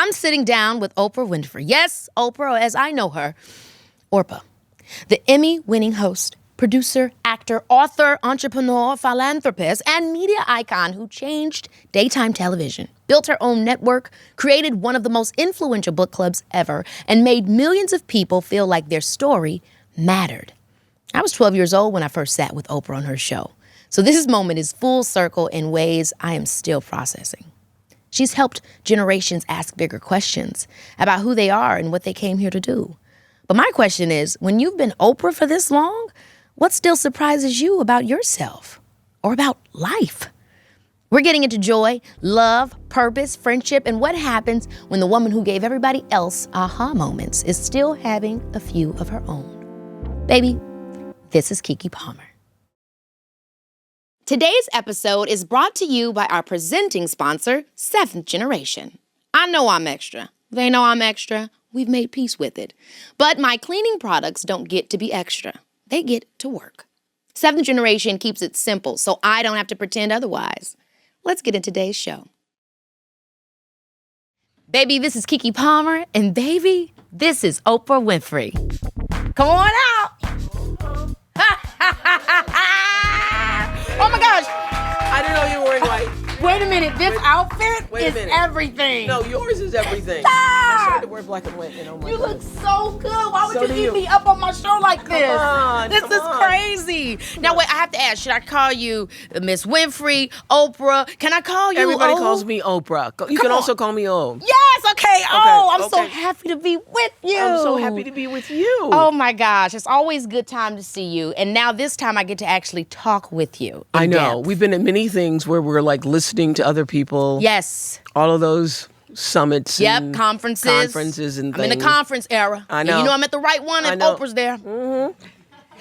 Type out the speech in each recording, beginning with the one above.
I'm sitting down with Oprah Winfrey. Yes, Oprah, as I know her, Orpah, the Emmy-winning host, producer, actor, author, entrepreneur, philanthropist, and media icon who changed daytime television, built her own network, created one of the most influential book clubs ever, and made millions of people feel like their story mattered. I was 12 years old when I first sat with Oprah on her show. So this moment is full circle in ways I am still processing. She's helped generations ask bigger questions about who they are and what they came here to do. But my question is, when you've been Oprah for this long, what still surprises you about yourself or about life? We're getting into joy, love, purpose, friendship, and what happens when the woman who gave everybody else aha moments is still having a few of her own. Baby, this is Keke Palmer. Today's episode is brought to you by our presenting sponsor, Seventh Generation. I know I'm extra. They know I'm extra. We've made peace with it. But my cleaning products don't get to be extra. They get to work. Seventh Generation keeps it simple, so I don't have to pretend otherwise. Let's get into today's show. Baby, this is Keke Palmer, and baby, this is Oprah Winfrey. Come on out. Oh my gosh. I didn't know you were wearing white. Wait a minute. This outfit is everything. No, yours is everything. Stop. I started to wear black and white. And oh my You goodness. look so good. Why would So you do eat you. me up on my show like this? on, This come is on. crazy. Now, wait, I have to ask, should I call you Miss Winfrey, Oprah? Can I call you Everybody O? calls me Oprah. You Come can on. also call me O. Yes, okay. Oh, I'm so okay. happy to be with you. I'm so happy to be with you. Oh my gosh, it's always a good time to see you. And now this time I get to actually talk with you. in I know. depth. We've been at many things where we're like listening to other people. Yes. All of those summits. Yep, and conferences. Conferences and I'm in the things. conference era. I And know. you know I'm at the right one I if know. Oprah's there. Mm-hmm.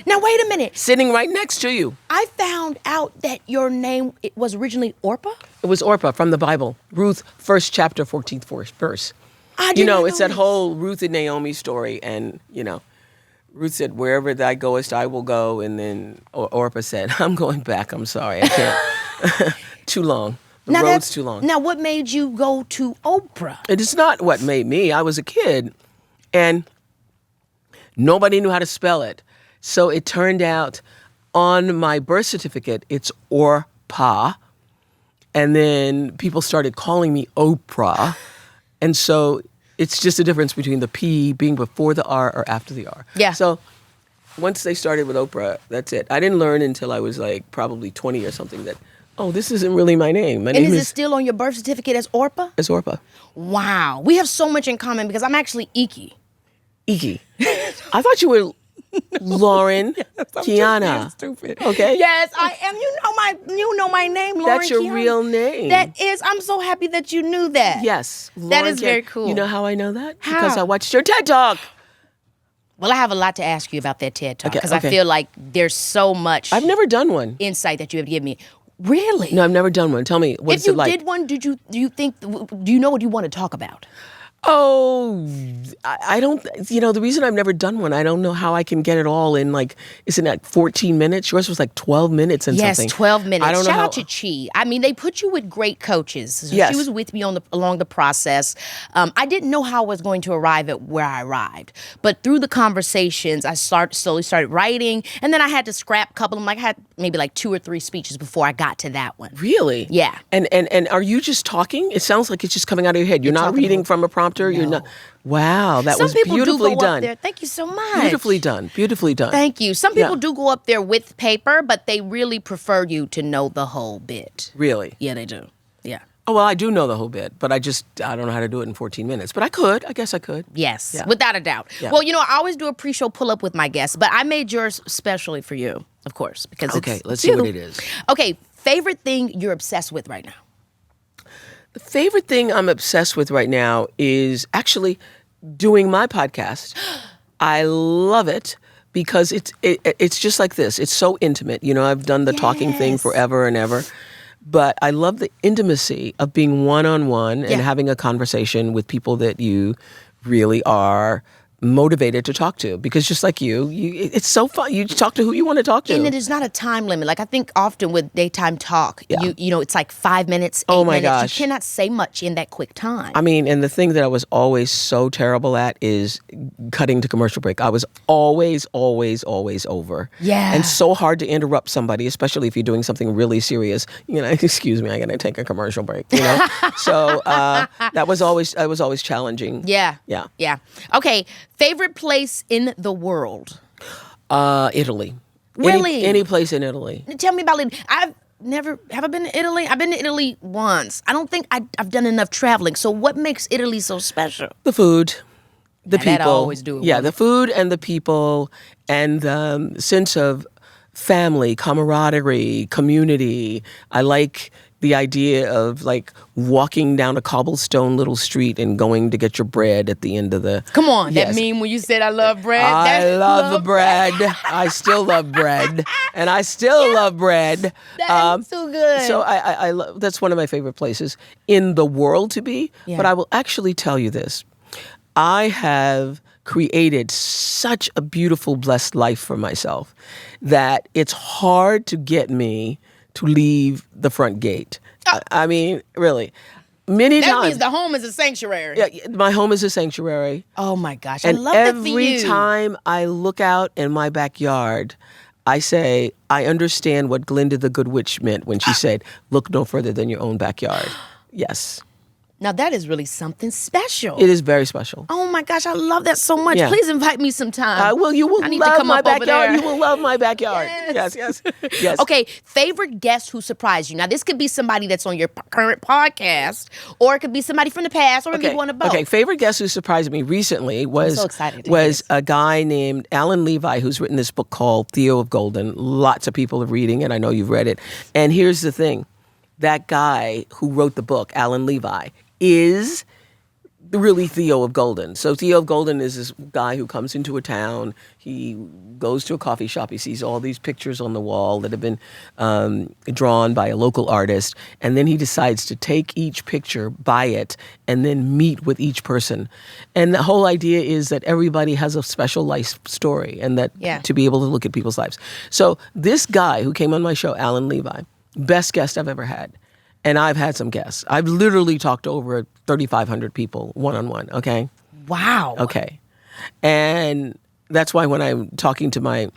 Now, wait a minute. Sitting right next to you. I found out that your name it was originally Orpah. It was Orpah from the Bible. Ruth, 1st chapter, 14th verse. I did You know, not it's that this. whole Ruth and Naomi story. And, you know, Ruth said, wherever thou goest, I will go. And then Orpah said, I'm going back. I'm sorry. I can't. Too long. The road's that's- too long. Now, what made you go to Oprah? It is not what made me. I was a kid. And nobody knew how to spell it. So it turned out on my birth certificate, it's Orpah. And then people started calling me Oprah. And so it's just a difference between the P being before the R or after the R. Yeah. So once they started with Oprah, that's it. I didn't learn until I was like probably 20 or something that, oh, this isn't really my name. My And name is it still on your birth certificate as Orpah? is Orpah. Wow. We have so much in common because I'm actually Iki. Iki. I thought you were Lauren Kiana. Stupid. Okay. Yes, I am. You know my name, Lauren. That's your Kiana. real name. That is. I'm so happy that you knew that. Yes. That Lauren is very Kiana. cool. You know how I know that? How? Because I watched your TED Talk. Well, I have a lot to ask you about that TED Talk Okay, because I okay. feel like there's so much I've never done one. insight that you have given me. Really? No, I've never done one. Tell me, what's If you it like? did one, do you know what you want to talk about? Oh, I don't, the reason I've never done one, I don't know how I can get it all in, like, isn't that 14 minutes? Yours was like 12 minutes and Yes, something. 12 minutes. I don't know Shout how. out to Chi. I mean, they put you with great coaches. So Yes. She was with me along the process. I didn't know how I was going to arrive at where I arrived. But through the conversations, I slowly started writing. And then I had to scrap a couple of them. I had maybe like 2 or 3 speeches before I got to that one. Really? Yeah. And are you just talking? It sounds like it's just coming out of your head. You're not talking reading with- from a prompter? You're not. Wow, that Some was people beautifully do go done. up there. Thank you so much. Beautifully done. Beautifully done. Thank you. Some people Yeah. do go up there with paper, but they really prefer you to know the whole bit. Really? Yeah, they do. Yeah. Oh, well, I do know the whole bit, but I don't know how to do it in 14 minutes. But I could. I guess I could. Yes, Yeah. without a doubt. Yeah. Well, I always do a pre-show pull-up with my guests, but I made yours specially for you, of course, because Okay, it's let's see you. what it is. Okay, favorite thing you're obsessed with right now? The favorite thing I'm obsessed with right now is actually doing my podcast. I love it because it's just like this. It's so intimate. I've done the talking thing Yes. forever and ever. But I love the intimacy of being one-on-one Yeah. and having a conversation with people that you really are motivated to talk to, because just like it's so fun. You talk to who you want to talk to. And it is not a time limit. Like I think often with daytime talk, you know, it's like 5 minutes, 8 Oh my minutes. gosh. You cannot say much in that quick time. I mean, and the thing that I was always so terrible at is cutting to commercial break. I was always over. Yeah. And so hard to interrupt somebody, especially if you're doing something really serious. You know, excuse me, I got to take a commercial break, you know? So I was always challenging. Yeah. Yeah. Yeah. Okay. Favorite place in the world? Italy. Really? Any place in Italy. Tell me about Italy. Have I been to Italy? I've been to Italy once. I don't think I've done enough traveling. So what makes Italy so special? The food, the people. That always do it. Yeah, the food and the people and the sense of family, camaraderie, community. I like the idea of like walking down a cobblestone little street and going to get your bread at the end of the... Come on, Yes. that meme when you said I love bread. I love the bread. I still love bread. And I still love bread. That's so good. So I love, that's one of my favorite places in the world to be. Yeah. But I will actually tell you this. I have created such a beautiful, blessed life for myself that it's hard to get me to leave the front gate. I mean, really. Many that times. means the home is a sanctuary. Yeah, my home is a sanctuary. Oh my gosh, And I love that for every you. time I look out in my backyard, I say, I understand what Glinda the Good Witch meant when she said, look no further than your own backyard. Yes. Now that is really something special. It is very special. Oh my gosh, I love that so much. Yeah. Please invite me sometime. Well, you will I need to love come my up over backyard. there. You will love my backyard. Yes. Yes. Yes. Okay, favorite guest who surprised you. Now, this could be somebody that's on your current podcast, or it could be somebody from the past, or maybe one of both. Okay, favorite guest who surprised me recently was, so excited to hear was this. a guy named Alan Levi, who's written this book called Theo of Golden. Lots of people are reading it. I know you've read it. And here's the thing. That guy who wrote the book, Alan Levi, is really Theo of Golden. So Theo of Golden is this guy who comes into a town. He goes to a coffee shop. He sees all these pictures on the wall that have been drawn by a local artist. And then he decides to take each picture, buy it, and then meet with each person. And the whole idea is that everybody has a special life story and that to be able to look at people's lives. So this guy who came on my show, Alan Levi, best guest I've ever had. And I've had some guests. I've literally talked to over 3,500 people one-on-one, okay? Wow. Okay. And that's why when I'm talking to my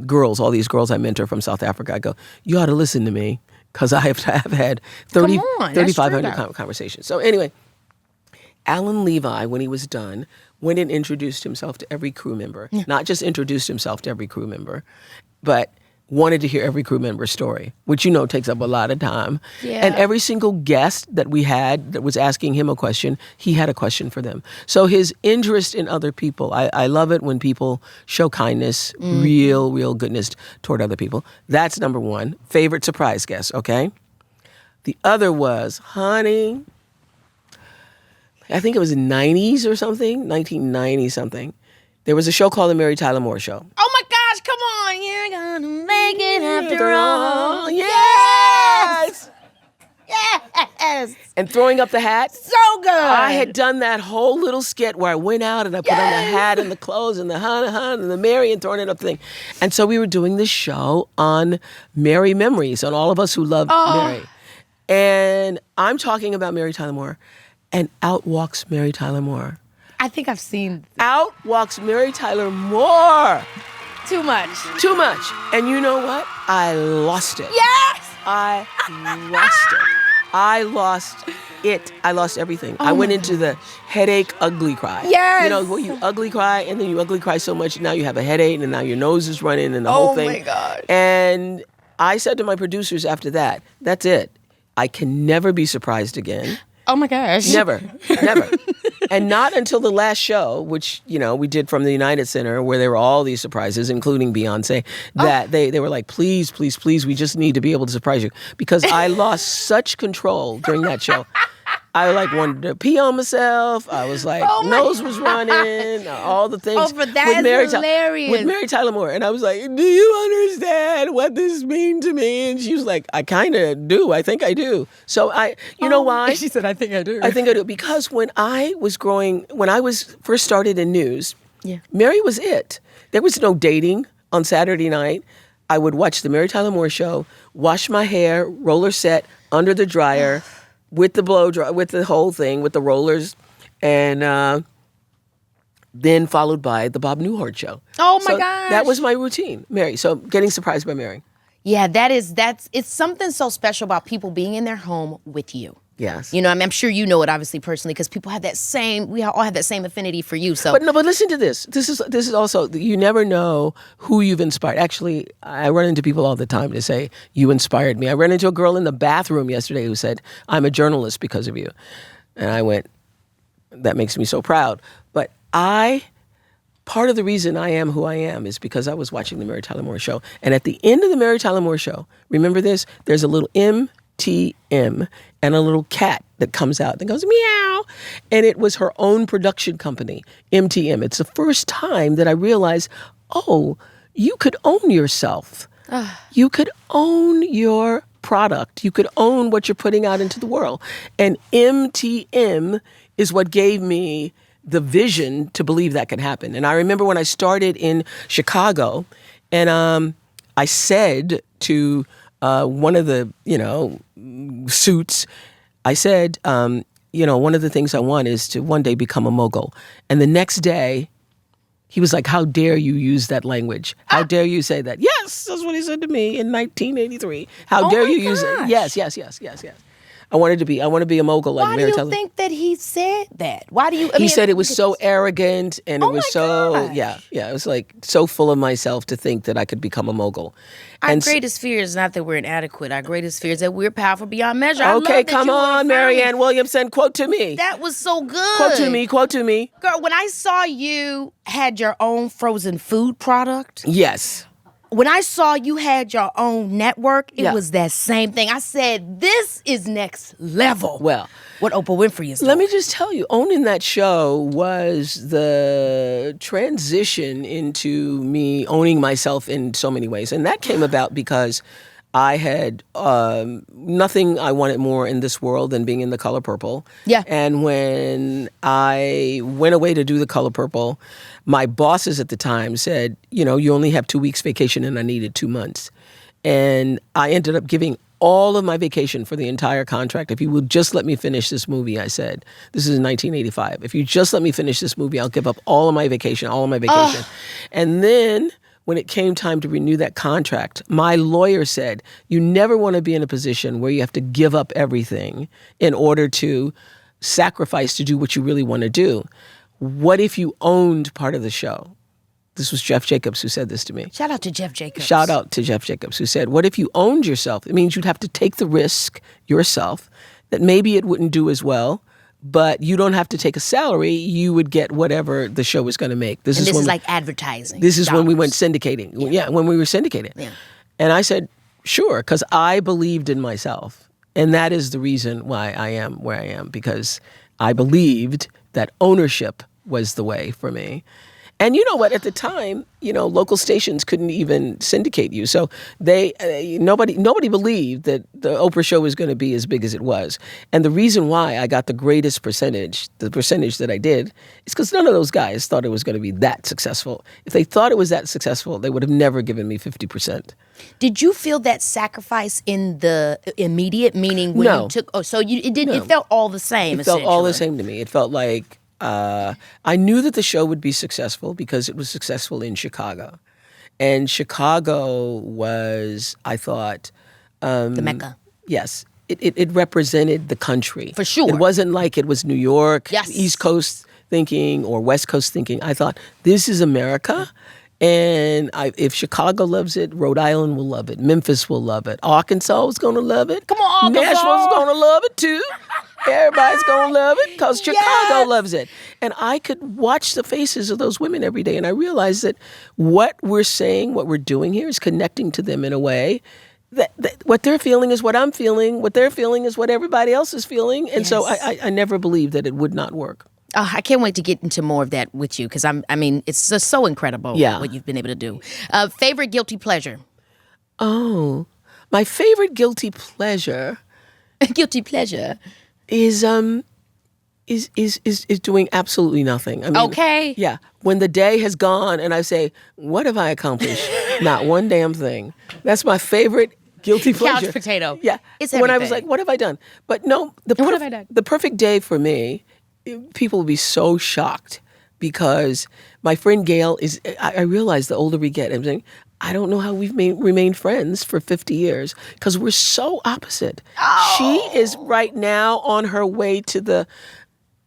girls, all these girls I mentor from South Africa, I go, you ought to listen to me because I have had 3,500 conversations. So anyway, Alan Levi, when he was done, went and introduced himself to every crew member. Yeah. Not just introduced himself to every crew member, but wanted to hear every crew member's story, which takes up a lot of time. Yeah. And every single guest that we had that was asking him a question, he had a question for them. So his interest in other people, I love it when people show kindness, real goodness toward other people. That's number one. Favorite surprise guest, okay? The other was, honey, I think it was in the 90s or something, 1990 something. There was a show called The Mary Tyler Moore Show. Oh my gosh, come on. You're gonna make it after all. Yes! Yes! And throwing up the hat. So good. I had done that whole little skit where I went out and I put on the hat and the clothes and the hun and the Mary and throwing it up the thing. And so we were doing this show on Mary memories, on all of us who loved Mary. And I'm talking about Mary Tyler Moore, and out walks Mary Tyler Moore. I think I've seen Out walks Mary Tyler Moore. too much. Too much. And you know what? I lost it. Yes! I lost it. I lost it. I lost everything. I went into the headache ugly cry. Yes! You know, where you ugly cry and then you ugly cry so much, now you have a headache and now your nose is running and the whole thing. Oh my God. And I said to my producers after that, that's it. I can never be surprised again. Oh my gosh. Never. And not until the last show, which, we did from the United Center, where there were all these surprises, including Beyonce, that they were like, please, we just need to be able to surprise you. Because I lost such control during that show. I like wanted to pee on myself. I was like, nose was running, all the things. Oh, but that is hilarious. With Mary Tyler Moore. And I was like, do you understand what this means to me? And she was like, I kind of do. I think I do. So you know why? She said, I think I do. I think I do. Because when I was first started in news, Mary was it. There was no dating on Saturday night. I would watch the Mary Tyler Moore show, wash my hair, roller set under the dryer with the blow dry, with the whole thing, with the rollers, and then followed by the Bob Newhart show. Oh my gosh. That was my routine, Mary. So getting surprised by Mary. Yeah, it's something so special about people being in their home with you. Yes. You know, I'm sure you know it obviously personally because people have we all have that same affinity for you. So, but listen to this. This is also, you never know who you've inspired. Actually, I run into people all the time to say, you inspired me. I ran into a girl in the bathroom yesterday who said, I'm a journalist because of you. And I went, that makes me so proud. But part of the reason I am who I am is because I was watching the Mary Tyler Moore show. And at the end of the Mary Tyler Moore show, remember this? There's a little MTM and a little cat that comes out and goes, meow. And it was her own production company, MTM. It's the first time that I realized, you could own yourself. You could own your product. You could own what you're putting out into the world. And MTM is what gave me the vision to believe that could happen. And I remember when I started in Chicago, and I said to one of the, suits, I said, one of the things I want is to one day become a mogul. And the next day, he was like, how dare you use that language? How dare you say that? Yes, that's what he said to me in 1983. How dare you use it? Yes. I want to be a mogul like Mary Tyler. Why do you think that he said that? Why do you? He said it was so arrogant and it was so it was like so full of myself to think that I could become a mogul. Our greatest fear is not that we're inadequate. Our greatest fear is that we're powerful beyond measure. Okay, come on, Marianne Williamson, quote to me. That was so good. Quote to me. Girl, when I saw you had your own frozen food product. Yes. When I saw you had your own network, it was that same thing. I said, this is next level. Well, what Oprah Winfrey is doing. Let me just tell you, owning that show was the transition into me owning myself in so many ways. And that came about because I had nothing I wanted more in this world than being in The Color Purple. Yeah. And when I went away to do The Color Purple, my bosses at the time said, you only have 2 weeks vacation, and I needed 2 months. And I ended up giving all of my vacation for the entire contract. If you would just let me finish this movie, I said, this is in 1985. If you just let me finish this movie, I'll give up all of my vacation. And then when it came time to renew that contract, my lawyer said, you never want to be in a position where you have to give up everything in order to sacrifice to do what you really want to do. What if you owned part of the show? This was Jeff Jacobs who said this to me. Shout out to Jeff Jacobs. Shout out to Jeff Jacobs who said, what if you owned yourself? It means you'd have to take the risk yourself that maybe it wouldn't do as well, but you don't have to take a salary. You would get whatever the show was going to make. This is like advertising. This is when we went syndicating. Yeah, when we were syndicating. Yeah. And I said, sure, because I believed in myself. And that is the reason why I am where I am, because I believed that ownership was the way for me. And you know what? At the time, local stations couldn't even syndicate you. So nobody believed that the Oprah show was going to be as big as it was. And the reason why I got the greatest percentage, the percentage that I did, is because none of those guys thought it was going to be that successful. If they thought it was that successful, they would have never given me 50%. Did you feel that sacrifice in the immediate, meaning when you took? It felt all the same. It felt all the same to me. It felt like I knew that the show would be successful because it was successful in Chicago. And Chicago was, I thought... the Mecca. Yes. It represented the country. For sure. It wasn't like it was New York, yes. East Coast thinking or West Coast thinking. I thought, this is America. And if Chicago loves it, Rhode Island will love it. Memphis will love it. Arkansas is going to love it. Come on, Arkansas. Nashville's going to love it too. Everybody's going to love it because Chicago loves it. And I could watch the faces of those women every day. And I realized that what we're saying, what we're doing here is connecting to them in a way what they're feeling is what I'm feeling. What they're feeling is what everybody else is feeling. And so Yes. I never believed that it would not work. Oh, I can't wait to get into more of that with you because it's just so incredible what you've been able to do. Favorite guilty pleasure? Oh, my favorite guilty pleasure Guilty pleasure. is doing absolutely nothing. I mean, Okay. Yeah. When the day has gone and I say, what have I accomplished? Not one damn thing. That's my favorite guilty pleasure. Couch potato. Yeah. It's when I was everything. like, what have I done? But no, what have I done? the perfect day for me, people will be so shocked because my friend Gayle I realize the older we get, I'm saying, I don't know how we've remained friends for 50 years because we're so opposite. Oh. She is right now on her way to the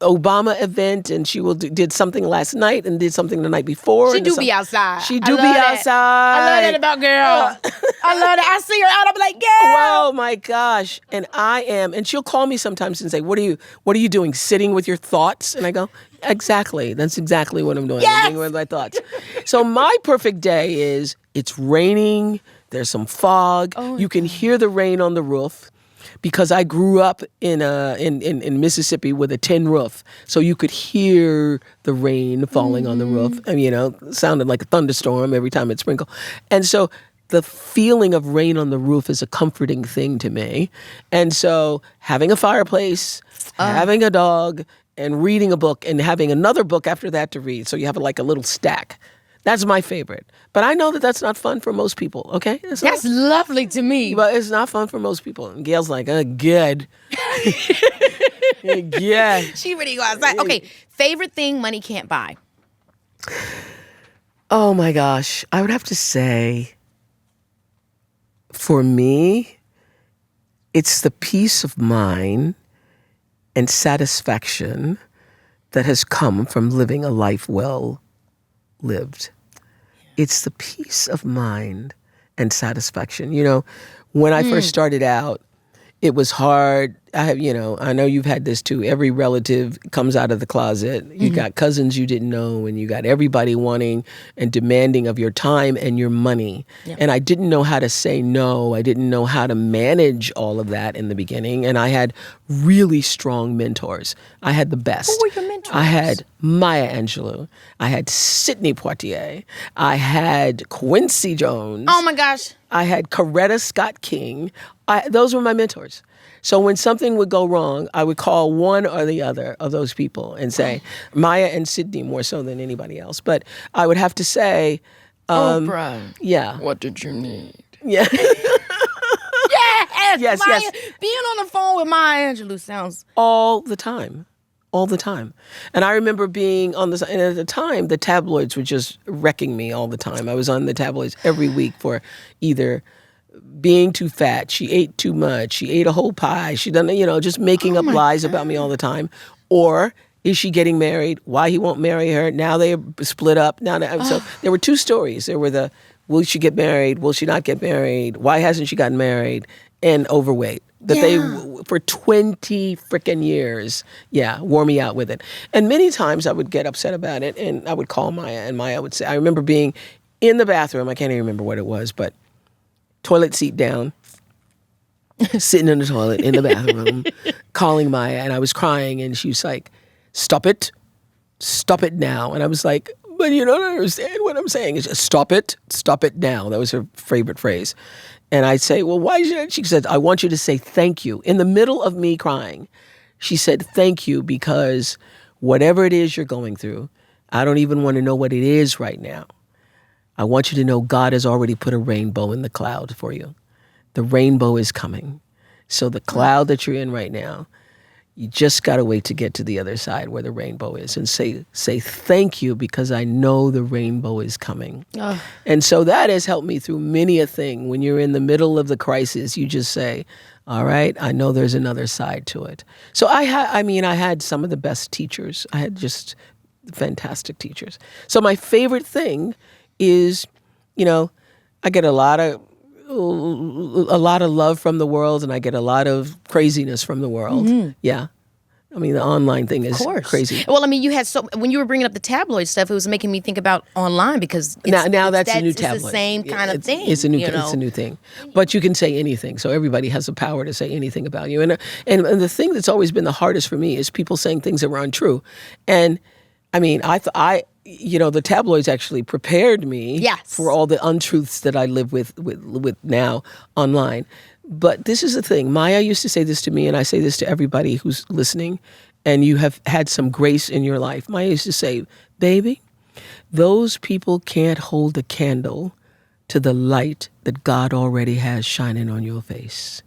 Obama event, and she did something last night and did something the night before. She do be outside. She do be outside. I love that about girl. I love that. I see her out. I'm like, girl. Well, my gosh. And and she'll call me sometimes and say, what are you doing? Sitting with your thoughts? And I go, exactly. That's exactly what I'm doing. Yes! I'm sitting with my thoughts. So my perfect day is it's raining. There's some fog. You can hear the rain on the roof. Because I grew up in Mississippi with a tin roof, so you could hear the rain falling on the roof. I mean, it sounded like a thunderstorm every time it sprinkled. And so the feeling of rain on the roof is a comforting thing to me. And so having a fireplace, having a dog, and reading a book, and having another book after that to read, so you have like a little stack. That's my favorite. But I know that that's not fun for most people, okay? That's lovely to me. But it's not fun for most people. And Gayle's like, good. Yeah. She ready to go outside. Okay, favorite thing money can't buy? Oh my gosh. I would have to say, for me, it's the peace of mind and satisfaction that has come from living a life well lived. It's the peace of mind and satisfaction. You know, when I first started out, it was hard. I know you've had this too. Every relative comes out of the closet. You got cousins you didn't know, and you got everybody wanting and demanding of your time and your money. Yep. And I didn't know how to say no. I didn't know how to manage all of that in the beginning. And I had really strong mentors. I had the best. Who were your mentors? I had Maya Angelou. I had Sidney Poitier. I had Quincy Jones. Oh my gosh. I had Coretta Scott King. Those were my mentors. So when something would go wrong, I would call one or the other of those people and say, Maya and Sidney more so than anybody else. But I would have to say, Oprah. Yeah. What did you need? Yeah. Yes. Yes. Being on the phone with Maya Angelou sounds... All the time. And I remember being on and at the time, the tabloids were just wrecking me all the time. I was on the tabloids every week for either being too fat, she ate too much, she ate a whole pie, she done, just making up lies about me all the time. Or is she getting married? Why he won't marry her? Now they split up. So there were two stories. There were will she get married? Will she not get married? Why hasn't she gotten married? And overweight. They, for 20 freaking years, wore me out with it. And many times I would get upset about it, and I would call Maya, and Maya would say, I remember being in the bathroom, I can't even remember what it was, but toilet seat down, sitting in the toilet in the bathroom, calling Maya, and I was crying, and she was like, stop it now. And I was like, but you don't understand what I'm saying. It's just, stop it now. That was her favorite phrase. And I'd say, well, why should I? She said, I want you to say thank you. In the middle of me crying, she said, thank you, because whatever it is you're going through, I don't even want to know what it is right now. I want you to know God has already put a rainbow in the cloud for you. The rainbow is coming. So the cloud that you're in right now, you just got to wait to get to the other side where the rainbow is and say thank you, because I know the rainbow is coming. And so that has helped me through many a thing. When you're in the middle of the crisis, you just say, all right, I know there's another side to it. So I had some of the best teachers. I had just fantastic teachers. So my favorite thing is, I get a lot of love from the world, and I get a lot of craziness from the world. Mm-hmm. Yeah. I mean, the online thing is crazy. Well, I mean, you had when you were bringing up the tabloid stuff, it was making me think about online because now that's a new tabloid. It's the same kind of thing. It's a new thing. But you can say anything, so everybody has the power to say anything about you. And the thing that's always been the hardest for me is people saying things that were untrue. And I mean, the tabloids actually prepared me for all the untruths that I live with now online. But this is the thing. Maya used to say this to me, and I say this to everybody who's listening, and you have had some grace in your life. Maya used to say, baby, those people can't hold a candle to the light that God already has shining on your face.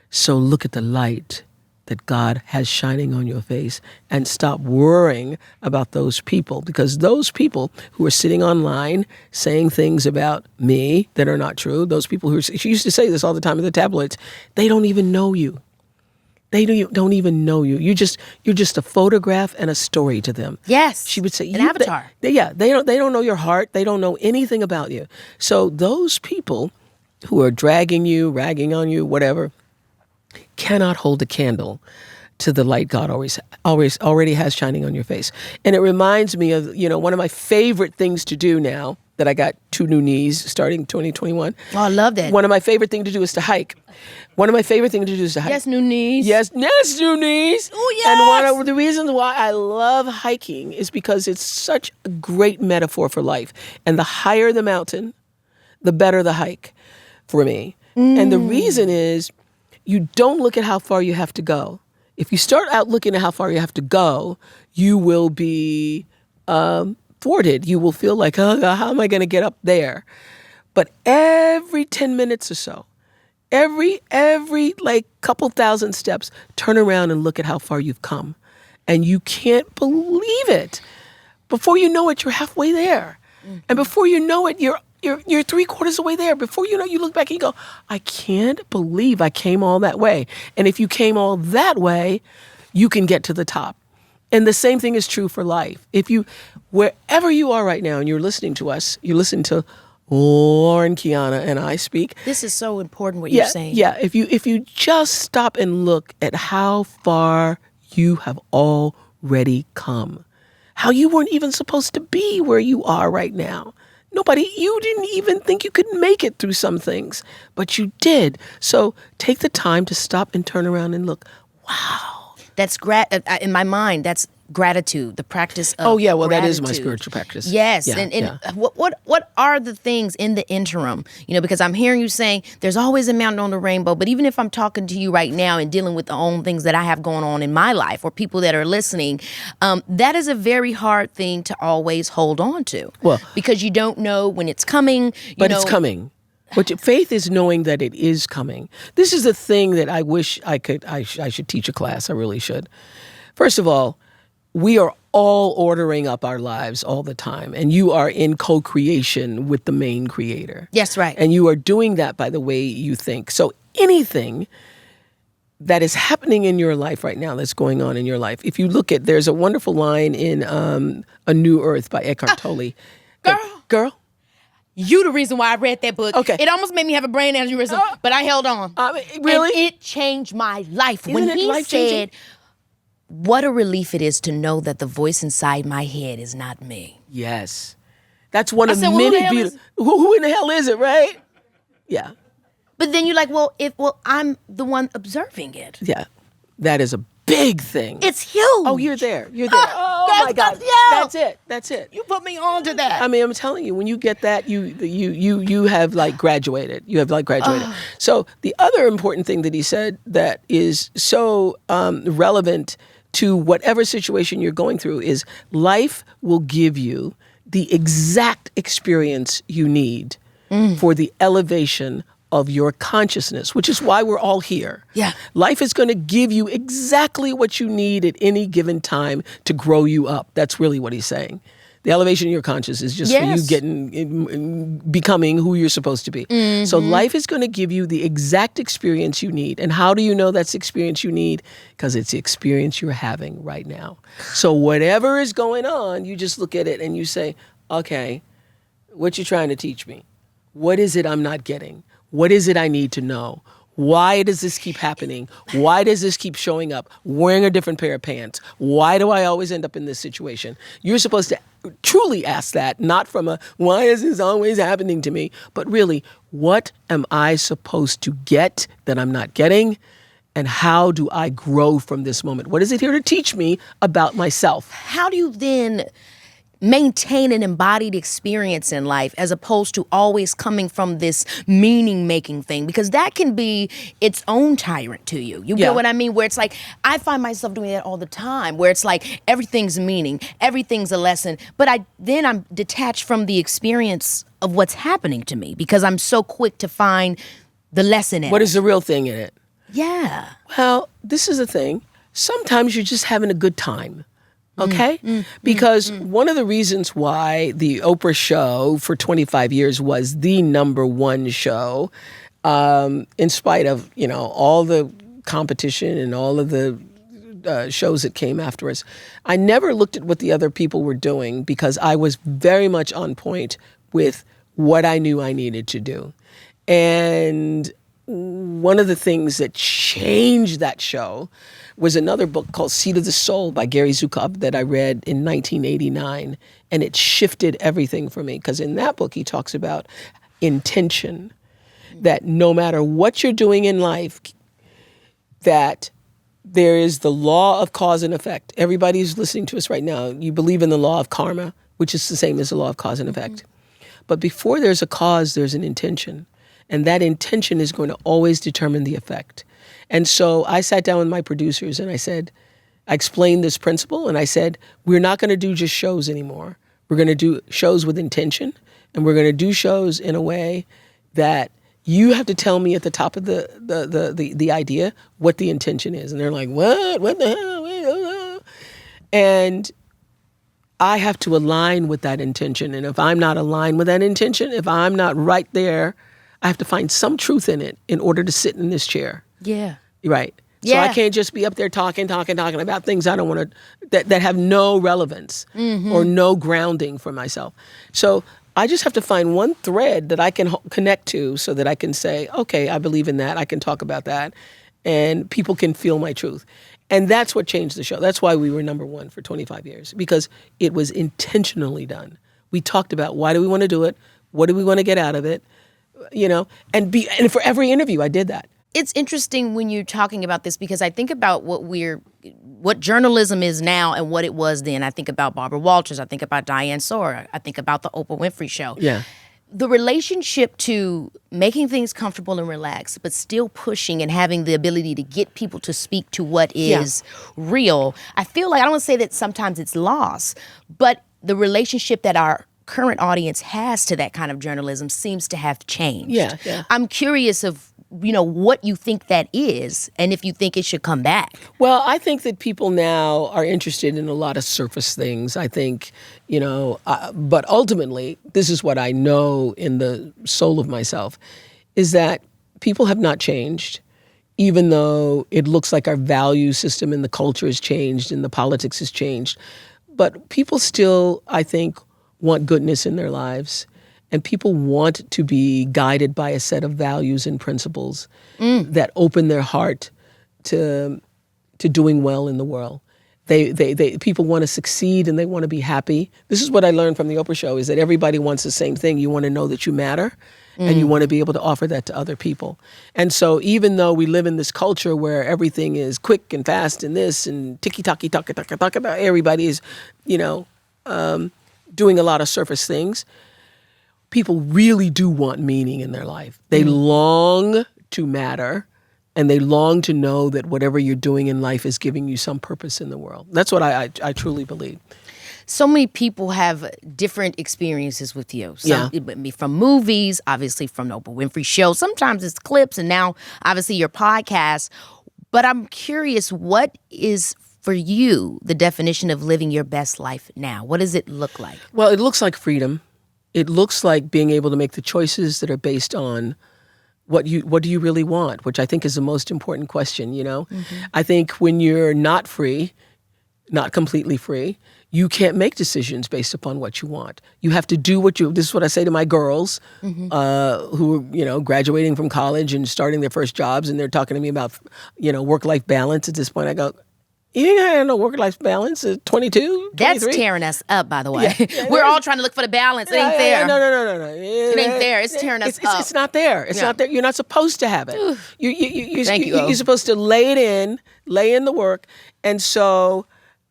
So look at the light that God has shining on your face and stop worrying about those people, because those people who are sitting online saying things about me that are not true, those people she used to say this all the time in the tabloids, they don't even know you. They don't even know you. You're just a photograph and a story to them. Yes. She would say, an avatar. They don't know your heart. They don't know anything about you. So those people who are dragging you, ragging on you, whatever, cannot hold a candle to the light God already has shining on your face. And it reminds me of, one of my favorite things to do now that I got 2 new knees starting 2021. Oh, I love that. One of my favorite things to do is to hike. Yes, new knees. Yes, new knees. Oh, yes. And one of the reasons why I love hiking is because it's such a great metaphor for life. And the higher the mountain, the better the hike for me. And the reason is, you don't look at how far you have to go. If you start out looking at how far you have to go, you will be thwarted. You will feel like, oh, how am I going to get up there? But every 10 minutes or so, every like couple thousand steps, turn around and look at how far you've come. And you can't believe it. Before you know it, you're halfway there. And before you know it, you're 3/4 of the way there. Before you know, you look back and you go, I can't believe I came all that way. And if you came all that way, you can get to the top. And the same thing is true for life. Wherever you are right now and you're listening to us, you listen to Lauren, Kiana, and I speak. This is so important what you're saying. Yeah, if you just stop and look at how far you have already come, how you weren't even supposed to be where you are right now. You didn't even think you could make it through some things, but you did. So take the time to stop and turn around and look. Wow. That's in my mind, that's gratitude, the practice of gratitude. That is my gratitude. Spiritual practice. Yes, what are the things in the interim? Because I'm hearing you saying there's always a mountain on the rainbow, but even if I'm talking to you right now and dealing with the own things that I have going on in my life, or people that are listening, that is a very hard thing to always hold on to. Well, because you don't know when it's coming. It's coming. But faith is knowing that it is coming. This is the thing that I wish I should teach a class. I really should. First of all, we are all ordering up our lives all the time, and you are in co-creation with the main creator. Yes, right. And you are doing that by the way you think. So anything that is happening in your life right now, that's going on in your life, if you look at, there's a wonderful line in A New Earth by Eckhart Tolle. Girl? You the reason why I read that book. Okay. It almost made me have a brain aneurysm, but I held on. Really? And it changed my life. Isn't it life-changing? Said, what a relief it is to know that the voice inside my head is not me. Yes. That's one of many beautiful... Who in the hell is it, right? Yeah. But then you're like, I'm the one observing it. Yeah. That is a big thing. It's huge. Oh, you're there. Oh my God. That's it. You put me on to that. I mean, I'm telling you, when you get that, you have like graduated. So the other important thing that he said that is so relevant to whatever situation you're going through is life will give you the exact experience you need for the elevation of your consciousness, which is why we're all here. Yeah. Life is going to give you exactly what you need at any given time to grow you up. That's really what he's saying. The elevation of your consciousness is just for you becoming who you're supposed to be. Mm-hmm. So life is going to give you the exact experience you need. And how do you know that's the experience you need? Because it's the experience you're having right now. So whatever is going on, you just look at it and you say, okay, what you trying to teach me? What is it I'm not getting? What is it I need to know? Why does this keep happening? Why does this keep showing up? Wearing a different pair of pants. Why do I always end up in this situation? You're supposed to truly ask that, not from a, why is this always happening to me? But really, what am I supposed to get that I'm not getting? And how do I grow from this moment? What is it here to teach me about myself? How do you then maintain an embodied experience in life as opposed to always coming from this meaning-making thing? Because that can be its own tyrant to you. You get what I mean? Where it's like, I find myself doing that all the time, where it's like everything's meaning, everything's a lesson, but I'm detached from the experience of what's happening to me because I'm so quick to find the lesson in it. What is the real thing in it? Yeah. Well, this is the thing. Sometimes you're just having a good time. Okay? Because one of the reasons why the Oprah show for 25 years was the number one show, in spite of, all the competition and all of the shows that came after us, I never looked at what the other people were doing because I was very much on point with what I knew I needed to do. And one of the things that changed that show was another book called Seed of the Soul by Gary Zukav that I read in 1989. And it shifted everything for me because in that book, he talks about intention, that no matter what you're doing in life, that there is the law of cause and effect. Everybody who's listening to us right now, you believe in the law of karma, which is the same as the law of cause and effect. But before there's a cause, there's an intention. And that intention is going to always determine the effect. And so I sat down with my producers and I explained this principle and I said, we're not going to do just shows anymore. We're going to do shows with intention, and we're going to do shows in a way that you have to tell me at the top of the idea what the intention is. And they're like, what? What the hell? And I have to align with that intention. And if I'm not aligned with that intention, if I'm not right there, I have to find some truth in it in order to sit in this chair. Yeah. Right. Yeah. So I can't just be up there talking about things I don't want to, that have no relevance or no grounding for myself. So I just have to find one thread that I can connect to so that I can say, okay, I believe in that. I can talk about that. And people can feel my truth. And that's what changed the show. That's why we were number one for 25 years, because it was intentionally done. We talked about why do we want to do it? What do we want to get out of it? And for every interview, I did that. It's interesting when you're talking about this because I think about what journalism is now and what it was then. I think about Barbara Walters. I think about Diane Sawyer. I think about the Oprah Winfrey Show. Yeah. The relationship to making things comfortable and relaxed, but still pushing and having the ability to get people to speak to what is real. I feel like, I don't want to say that sometimes it's lost, but the relationship that our current audience has to that kind of journalism seems to have changed. Yeah. I'm curious of what you think that is and if you think it should come back. Well, I think that people now are interested in a lot of surface things. I think, but ultimately, this is what I know in the soul of myself, is that people have not changed, even though it looks like our value system and the culture has changed and the politics has changed. But people still, I think, want goodness in their lives. And people want to be guided by a set of values and principles that open their heart to doing well in the world. People want to succeed and they want to be happy. This is what I learned from the Oprah show, is that everybody wants the same thing. You want to know that you matter and you want to be able to offer that to other people. And so even though we live in this culture where everything is quick and fast and this and ticky-tacky, everybody is, doing a lot of surface things, people really do want meaning in their life. They long to matter, and they long to know that whatever you're doing in life is giving you some purpose in the world. That's what I truly believe. So many people have different experiences with you. From movies, obviously from the Oprah Winfrey Show. Sometimes it's clips, and now obviously your podcast. But I'm curious, what is for you the definition of living your best life now? What does it look like? Well, it looks like freedom. It looks like being able to make the choices that are based on what do you really want, which I think is the most important question, I think when you're not free, not completely free. You can't make decisions based upon what you want. You have to do this is what I say to my girls who are, graduating from college and starting their first jobs, and they're talking to me about, work-life balance. At this point, I go, you ain't got no work-life balance at 22, 23? That's tearing us up, by the way. Yeah, we're all trying to look for the balance. It ain't there. No. It ain't there. It's tearing us up. It's not there. It's not there. You're not supposed to have it. You're supposed to lay in the work. And so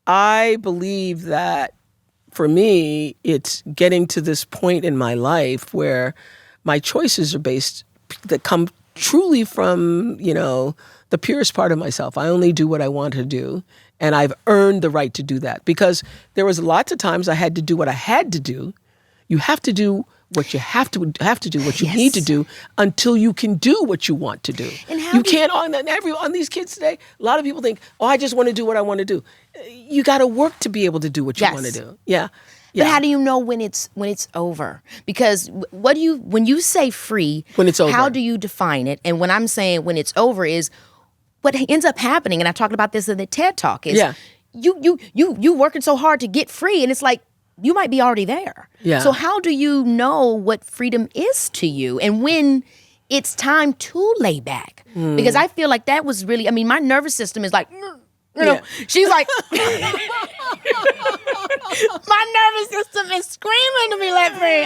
I believe that for me, it's getting to this point in my life where my choices are that come truly from, the purest part of myself. I only do what I want to do, and I've earned the right to do that because there was lots of times I had to do what I had to do. You have to do what you have to do, what you need to do until you can do what you want to do. And you can't on these kids today. A lot of people think, I just want to do what I want to do. You got to work to be able to do what you want to do. Yeah. But how do you know when it's over? Because when you say free, when it's over, how do you define it? And when I'm saying when it's over is what ends up happening. And I talked about this in the TED Talk. Is you working so hard to get free, and it's like you might be already there. Yeah. So how do you know what freedom is to you, and when it's time to lay back? Because I feel like that was really. I mean, my nervous system is like. She's like, my nervous system is screaming to be let free.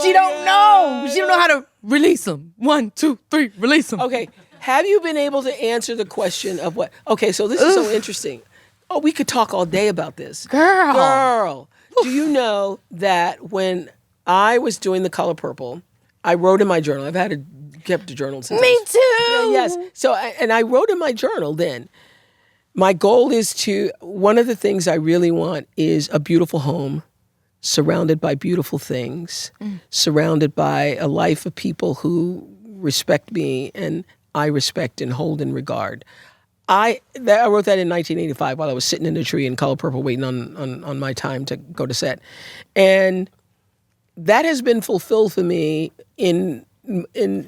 She don't know. She don't know how to release them. 1, 2, 3, release them. Okay. Have you been able to answer the question of what? Okay, so this is so interesting. Oh, we could talk all day about this. Girl. Do you know that when I was doing The Color Purple, I wrote in my journal. I've kept a journal since. Me too. Yes. So, and I wrote in my journal then. My goal is one of the things I really want is a beautiful home, surrounded by beautiful things, surrounded by a life of people who respect me and I respect and hold in regard. I wrote that in 1985 while I was sitting in a tree in Color Purple waiting on my time to go to set. And that has been fulfilled for me in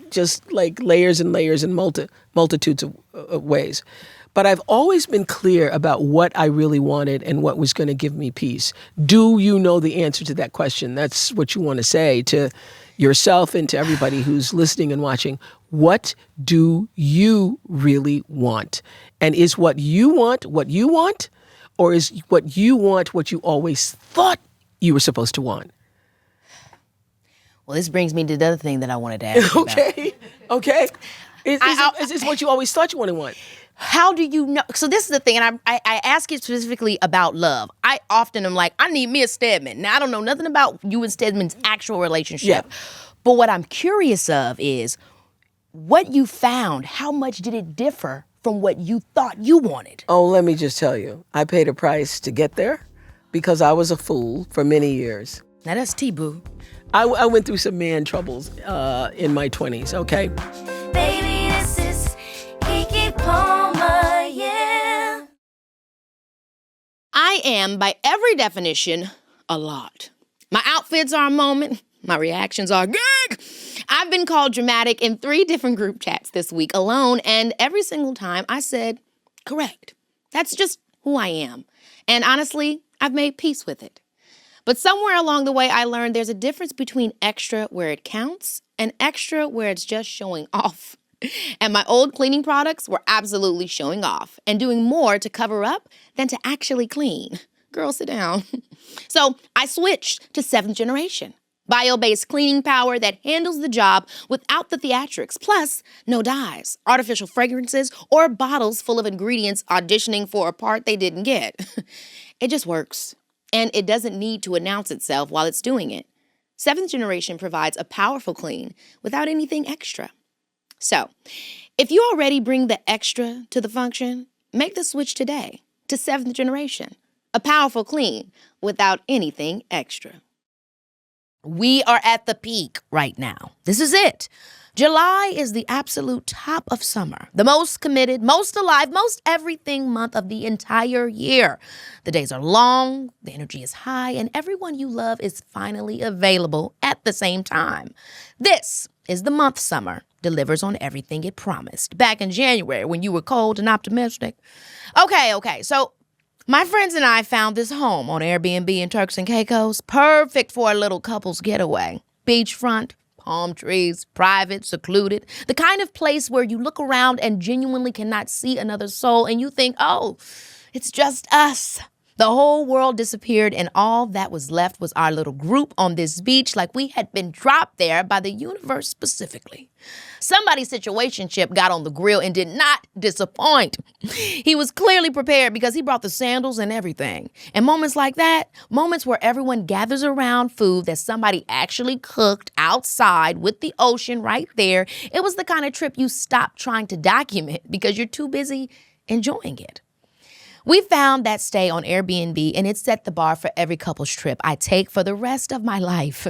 just like layers and layers and multitudes of ways. But I've always been clear about what I really wanted and what was going to give me peace. Do you know the answer to that question? That's what you want to say to yourself and to everybody who's listening and watching. What do you really want? And is what you want, or is what you want what you always thought you were supposed to want? Well, this brings me to the other thing that I wanted to ask you about. Okay. Is this what you always thought you wanted to want? How do you know? So this is the thing, and I ask you specifically about love. I often am like, I need me a Stedman. Now, I don't know nothing about you and Stedman's actual relationship. Yeah. But what I'm curious of is what you found. How much did it differ from what you thought you wanted? Oh, let me just tell you. I paid a price to get there because I was a fool for many years. Now, that's T-Boo. I went through some man troubles in my 20s, okay? Baby, this is Keke Palmer, yeah. I am, by every definition, a lot. My outfits are a moment. My reactions are gag. I've been called dramatic in 3 different group chats this week alone, and every single time I said, correct. That's just who I am. And honestly, I've made peace with it. But somewhere along the way, I learned there's a difference between extra where it counts and extra where it's just showing off. And my old cleaning products were absolutely showing off and doing more to cover up than to actually clean. Girl, sit down. So I switched to 7th generation. Bio-based cleaning power that handles the job without the theatrics, plus no dyes, artificial fragrances, or bottles full of ingredients auditioning for a part they didn't get. It just works. And it doesn't need to announce itself while it's doing it. 7th generation provides a powerful clean without anything extra. So, if you already bring the extra to the function, make the switch today to 7th generation. A powerful clean without anything extra. We are at the peak right now. This is it. July is the absolute top of summer. The most committed, most alive, most everything month of the entire year. The days are long, the energy is high, and everyone you love is finally available at the same time. This is the month summer delivers on everything it promised back in January when you were cold and optimistic. Okay, so My friends and I found this home on Airbnb in Turks and Caicos, perfect for a little couple's getaway. Beachfront, palm trees, private, secluded, the kind of place where you look around and genuinely cannot see another soul and you think, oh, it's just us. The whole world disappeared and all that was left was our little group on this beach like we had been dropped there by the universe specifically. Somebody's situationship got on the grill and did not disappoint. He was clearly prepared because he brought the sandals and everything. And moments like that, moments where everyone gathers around food that somebody actually cooked outside with the ocean right there, it was the kind of trip you stop trying to document because you're too busy enjoying it. We found that stay on Airbnb, and it set the bar for every couple's trip I take for the rest of my life.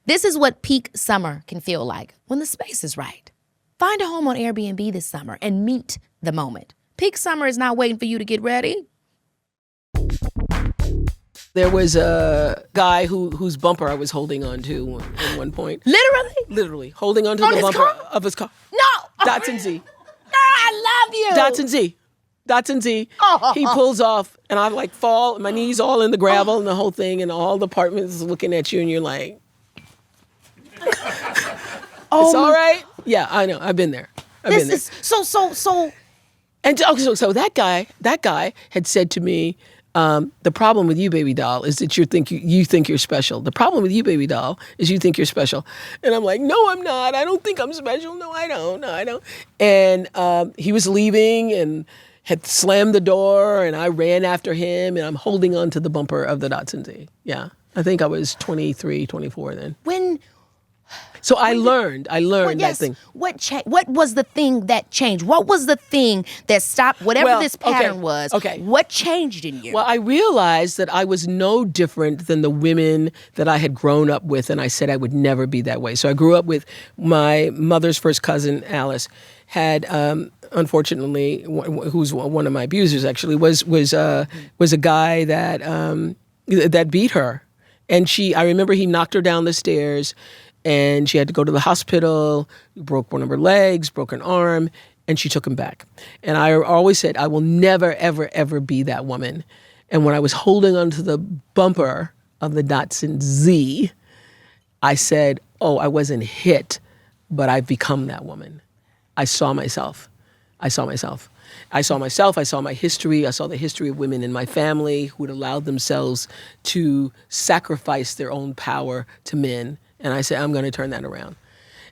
This is what peak summer can feel like when the space is right. Find a home on Airbnb this summer and meet the moment. Peak summer is not waiting for you to get ready. There was a guy whose bumper I was holding on to at one point. Literally? Literally. Holding onto On the his bumper car? of his car. No! Datsun Z. I love you! Datsun Z. He pulls off, and I like fall, my knees all in the gravel and the whole thing, and all the apartments looking at you, and you're like, it's all right? Yeah, I know. I've been there. This is so. And so that guy had said to me, the problem with you, baby doll, is that you think you're special. The problem with you, baby doll, is you think you're special. And I'm like, no, I'm not. I don't think I'm special. No, I don't. And he was leaving and had slammed the door, and I ran after him, and I'm holding on to the bumper of the Datsun Z. Yeah, I think I was 23, 24 then. So I learned that thing. What was the thing that changed? What was the thing that stopped whatever this pattern was? Okay. What changed in you? Well, I realized that I was no different than the women that I had grown up with, and I said I would never be that way. So I grew up with my mother's first cousin, Alice, had unfortunately, who's one of my abusers actually, was a guy that beat her, and I remember he knocked her down the stairs. And she had to go to the hospital, broke one of her legs, broke an arm, and she took him back. And I always said, I will never, ever, ever be that woman. And when I was holding onto the bumper of the Datsun Z, I said, oh, I wasn't hit, but I've become that woman. I saw myself. I saw my history. I saw the history of women in my family who had allowed themselves to sacrifice their own power to men. And I said, I'm going to turn that around.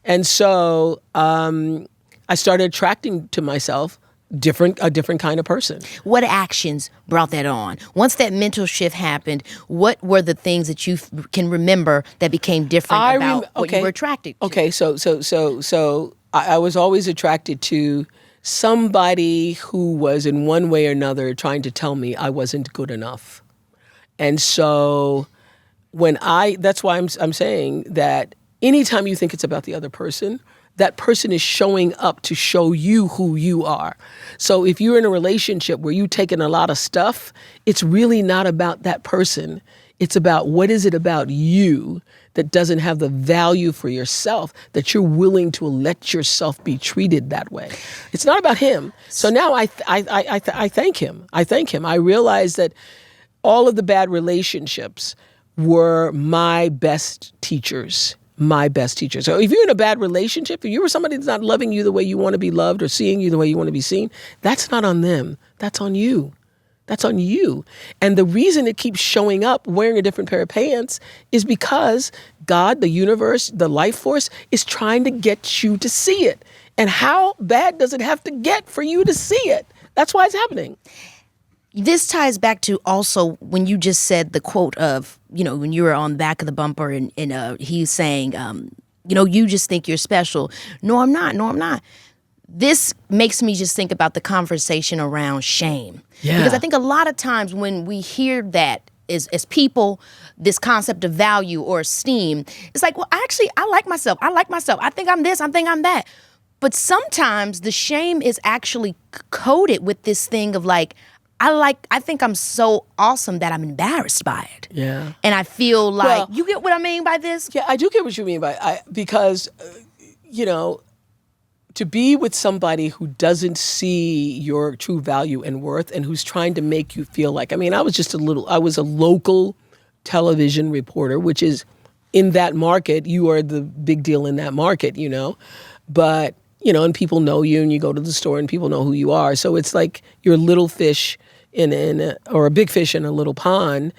And so I started attracting to myself a different kind of person. What actions brought that on? Once that mental shift happened, what were the things that you can remember that became different about what you were attracted to? Okay, so I was always attracted to somebody who was in one way or another trying to tell me I wasn't good enough. And so that's why I'm saying that anytime you think it's about the other person, that person is showing up to show you who you are. So if you're in a relationship where you've taken a lot of stuff, it's really not about that person. It's about what is it about you that doesn't have the value for yourself that you're willing to let yourself be treated that way. It's not about him. So now I thank him. I realize that all of the bad relationships were my best teachers. So if you're in a bad relationship, if you were somebody that's not loving you the way you want to be loved or seeing you the way you want to be seen, that's not on them. That's on you. And the reason it keeps showing up wearing a different pair of pants is because God, the universe, the life force is trying to get you to see it. And how bad does it have to get for you to see it? That's why it's happening. This ties back to also when you just said the quote of, when you were on the back of the bumper and he's saying, you just think you're special. No, I'm not. This makes me just think about the conversation around shame. Yeah. Because I think a lot of times when we hear that as people, this concept of value or esteem, it's like, well, actually, I like myself. I think I'm this, I think I'm that. But sometimes the shame is actually coded with this thing of like, I think I'm so awesome that I'm embarrassed by it. Yeah. And I feel like, you get what I mean by this? Yeah, I do get what you mean because, to be with somebody who doesn't see your true value and worth and who's trying to make you feel like, I was a local television reporter, which is in that market, you are the big deal in that market, but, and people know you and you go to the store and people know who you are. So it's like you're a little fish or a big fish in a little pond.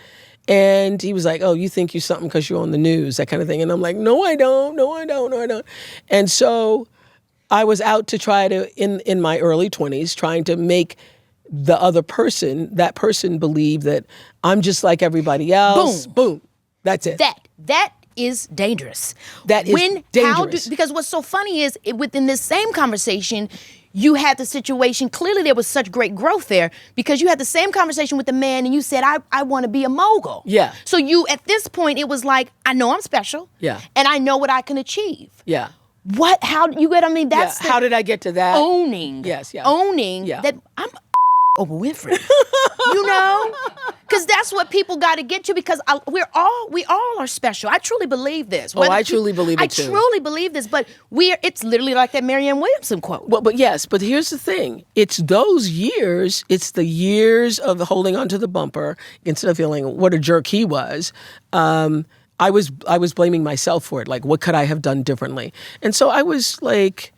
And he was like, oh, you think you're something because you're on the news, that kind of thing. And I'm like, no, I don't. And so I was out to try to, in my early 20s, trying to make that person believe that I'm just like everybody else. Boom. That's it. That is dangerous. That is dangerous. Because what's so funny is within this same conversation, you had the situation, clearly there was such great growth there because you had the same conversation with the man and you said, I want to be a mogul. Yeah. So at this point, it was like, I know I'm special. Yeah. And I know what I can achieve. Yeah. How, you get, I mean, that's how did I get to that? Owning. Yes, yeah. Owning that I'm Oprah Winfrey. Because that's what people got to get to because we all are special. I truly believe this. I truly believe it too. I truly believe this, but it's literally like that Marianne Williamson quote. But here's the thing. It's those years, it's the years of holding onto the bumper instead of feeling what a jerk he was. I was blaming myself for it. Like, what could I have done differently? And so I was like,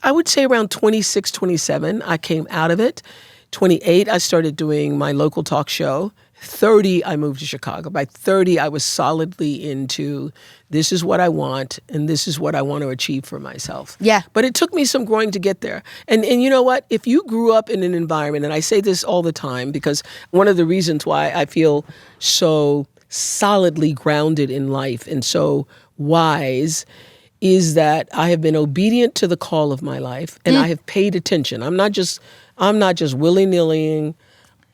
I would say around 26, 27, I came out of it. 28, I started doing my local talk show. 30, I moved to Chicago. By 30, I was solidly into this is what I want and this is what I want to achieve for myself. Yeah. But it took me some growing to get there. And you know what? If you grew up in an environment, and I say this all the time because one of the reasons why I feel so solidly grounded in life and so wise is that I have been obedient to the call of my life and I have paid attention. I'm not just willy-nillying.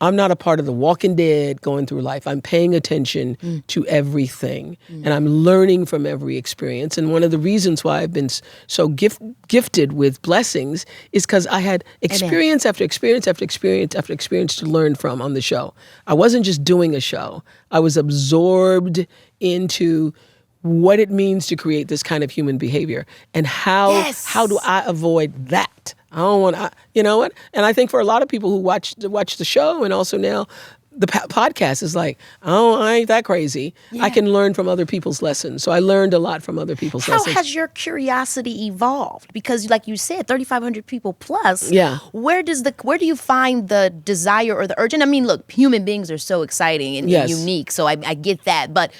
I'm not a part of the walking dead going through life. I'm paying attention to everything and I'm learning from every experience. And one of the reasons why I've been so gifted with blessings is because I had experience after experience after experience after experience to learn from on the show. I wasn't just doing a show. I was absorbed into what it means to create this kind of human behavior and how do I avoid that? I don't want to, you know what? And I think for a lot of people who watch the show and also now the podcast is like, oh, I ain't that crazy. Yeah. I can learn from other people's lessons. So I learned a lot from other people's lessons. How has your curiosity evolved? Because like you said, 3,500 people plus. Yeah. Where do you find the desire or the urge? And I mean, look, human beings are so exciting and unique. So I get that. But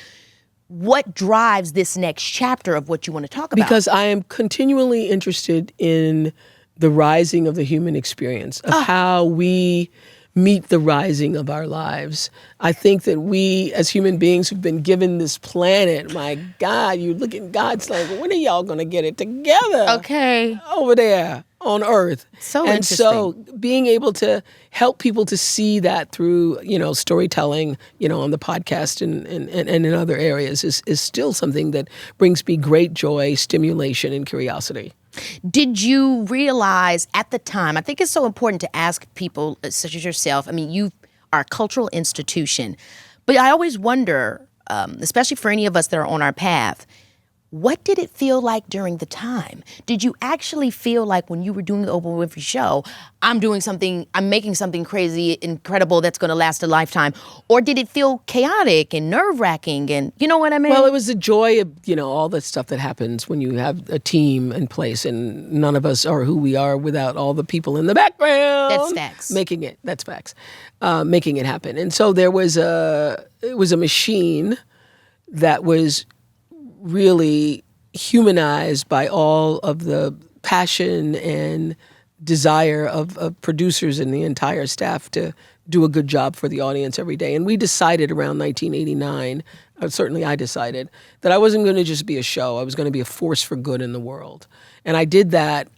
what drives this next chapter of what you want to talk about? Because I am continually interested in the rising of the human experience, of how we meet the rising of our lives. I think that we, as human beings who've been given this planet, my God, you look at God's like, when are y'all going to get it together? Okay. Over there on Earth. So and interesting. So being able to help people to see that through, storytelling, on the podcast and in other areas is still something that brings me great joy, stimulation, and curiosity. Did you realize at the time, I think it's so important to ask people such as yourself, I mean, you are a cultural institution, but I always wonder, especially for any of us that are on our path, what did it feel like during the time? Did you actually feel like when you were doing the Oprah Winfrey Show, I'm making something crazy, incredible that's going to last a lifetime? Or did it feel chaotic and nerve-wracking and, you know what I mean? Well, it was the joy of, all the stuff that happens when you have a team in place and none of us are who we are without all the people in the background. That's facts. That's facts. Making it happen. And so it was a machine that was really humanized by all of the passion and desire of producers and the entire staff to do a good job for the audience every day. And we decided around 1989, certainly I decided, that I wasn't going to just be a show. I was going to be a force for good in the world. And I did that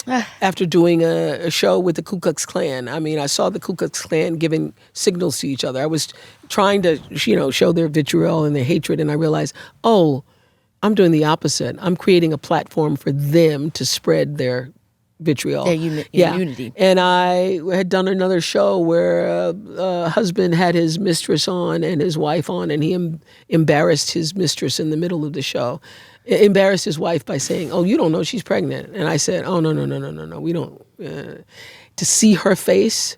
after doing a show with the Ku Klux Klan. I mean, I saw the Ku Klux Klan giving signals to each other. I was trying to, show their vitriol and their hatred, and I realized, I'm doing the opposite. I'm creating a platform for them to spread their vitriol. Their unity. And I had done another show where a husband had his mistress on and his wife on, and he embarrassed his mistress in the middle of the show. Embarrassed his wife by saying, "Oh, you don't know she's pregnant." And I said, "Oh, no, we don't." To see her face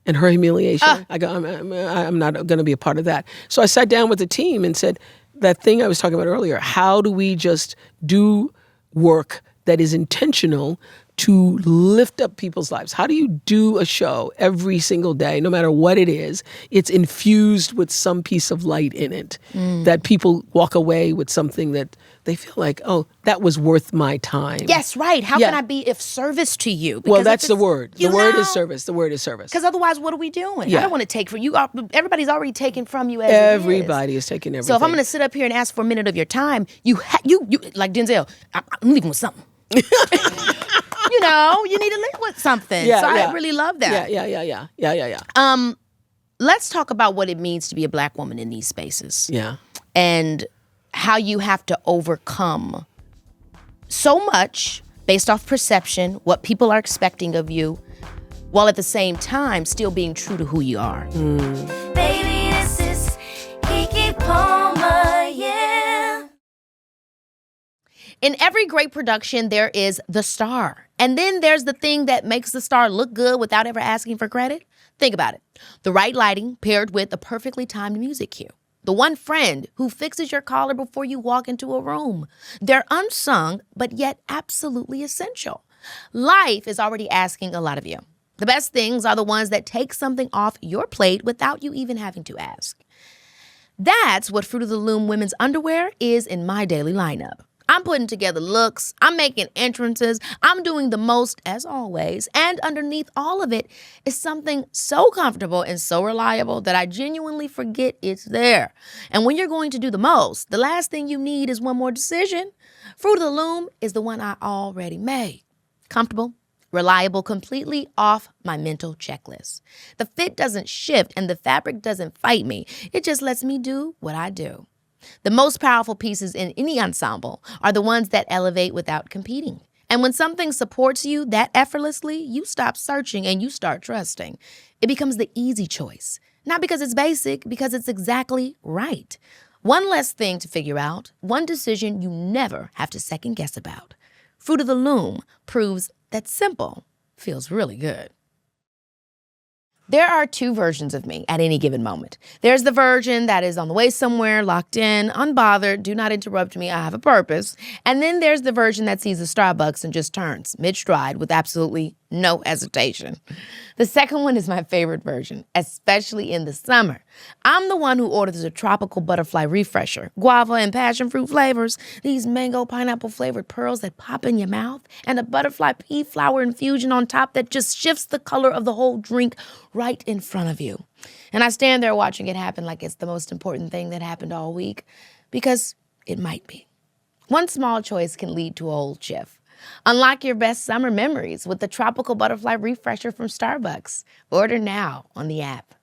and her humiliation, I'm not going to be a part of that. So I sat down with the team and said, that thing I was talking about earlier, how do we just do work that is intentional to lift up people's lives? How do you do a show every single day, no matter what it is, it's infused with some piece of light in it, that people walk away with something that they feel like, oh, that was worth my time. Yes, right. How can I be of service to you? Because well, that's the word. The word is service. The word is service. Because otherwise, what are we doing? Yeah. I don't want to take from you. Everybody's already taken from you as Everybody is taking everything. So if I'm going to sit up here and ask for a minute of your time, you like Denzel, I'm leaving with something. You need to leave with something. Yeah, so yeah. I really love that. Yeah. Let's talk about what it means to be a black woman in these spaces. Yeah. And how you have to overcome so much based off perception, what people are expecting of you, while at the same time still being true to who you are. Baby, this is Keke Palmer, yeah. In every great production, there is the star. And then there's the thing that makes the star look good without ever asking for credit. Think about it. The right lighting paired with a perfectly timed music cue. The one friend who fixes your collar before you walk into a room. They're unsung, but yet absolutely essential. Life is already asking a lot of you. The best things are the ones that take something off your plate without you even having to ask. That's what Fruit of the Loom women's underwear is in my daily lineup. I'm putting together looks, I'm making entrances, I'm doing the most as always, and underneath all of it is something so comfortable and so reliable that I genuinely forget it's there. And when you're going to do the most, the last thing you need is one more decision. Fruit of the Loom is the one I already made. Comfortable, reliable, completely off my mental checklist. The fit doesn't shift and the fabric doesn't fight me. It just lets me do what I do. The most powerful pieces in any ensemble are the ones that elevate without competing. And when something supports you that effortlessly, you stop searching and you start trusting. It becomes the easy choice. Not because it's basic, because it's exactly right. One less thing to figure out, one decision you never have to second guess about. Fruit of the Loom proves that simple feels really good. There are two versions of me at any given moment. There's the version that is on the way somewhere, locked in, unbothered, do not interrupt me, I have a purpose. And then there's the version that sees a Starbucks and just turns mid-stride with absolutely no hesitation. The second one is my favorite version, especially in the summer. I'm the one who orders a tropical butterfly refresher, guava and passion fruit flavors, these mango pineapple flavored pearls that pop in your mouth, and a butterfly pea flower infusion on top that just shifts the color of the whole drink right in front of you. And I stand there watching it happen like it's the most important thing that happened all week, because it might be. One small choice can lead to a whole shift. Unlock your best summer memories with the Tropical Butterfly Refresher from Starbucks. Order now on the app.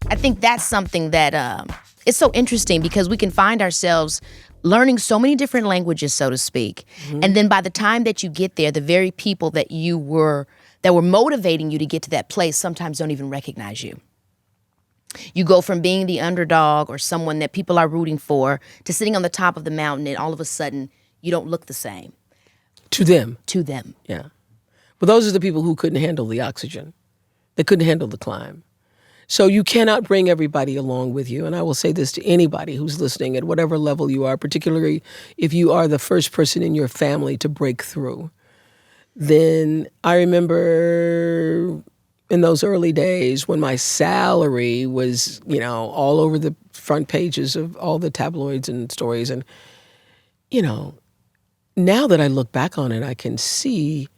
I think that's something that is so interesting because we can find ourselves learning so many different languages, so to speak. Mm-hmm. And then by the time that you get there, the very people that were motivating you to get to that place sometimes don't even recognize you. You go from being the underdog or someone that people are rooting for to sitting on the top of the mountain, and all of a sudden you don't look the same. To them. Yeah. But those are the people who couldn't handle the oxygen. They couldn't handle the climb. So you cannot bring everybody along with you. And I will say this to anybody who's listening at whatever level you are, particularly if you are the first person in your family to break through. Then I remember in those early days when my salary was, all over the front pages of all the tabloids and stories. And, now that I look back on it, I can see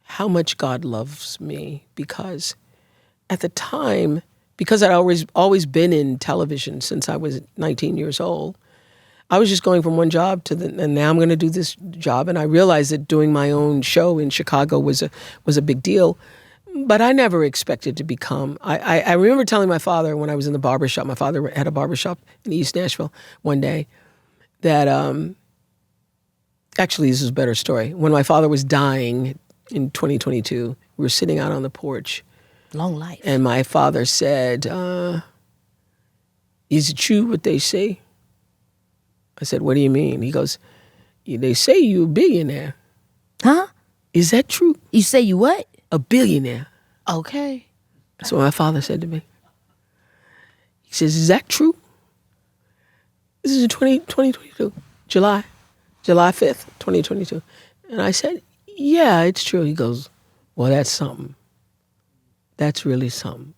how much God loves me because at the time, because I'd always been in television since I was 19 years old, I was just going from one job and now I'm going to do this job. And I realized that doing my own show in Chicago was a big deal. But I never expected to become, I remember telling my father when I was in the barbershop, my father had a barbershop in East Nashville one day, that Actually, this is a better story. When my father was dying in 2022, we were sitting out on the porch. Long life. And my father said, is it true what they say? I said, what do you mean? He goes, they say you're a billionaire. Huh? Is that true? You say you what? A billionaire. Okay. That's what my father said to me. He says, is that true? This is in 2022, July 5th, 2022. And I said, yeah, it's true. He goes, well, that's something. That's really something.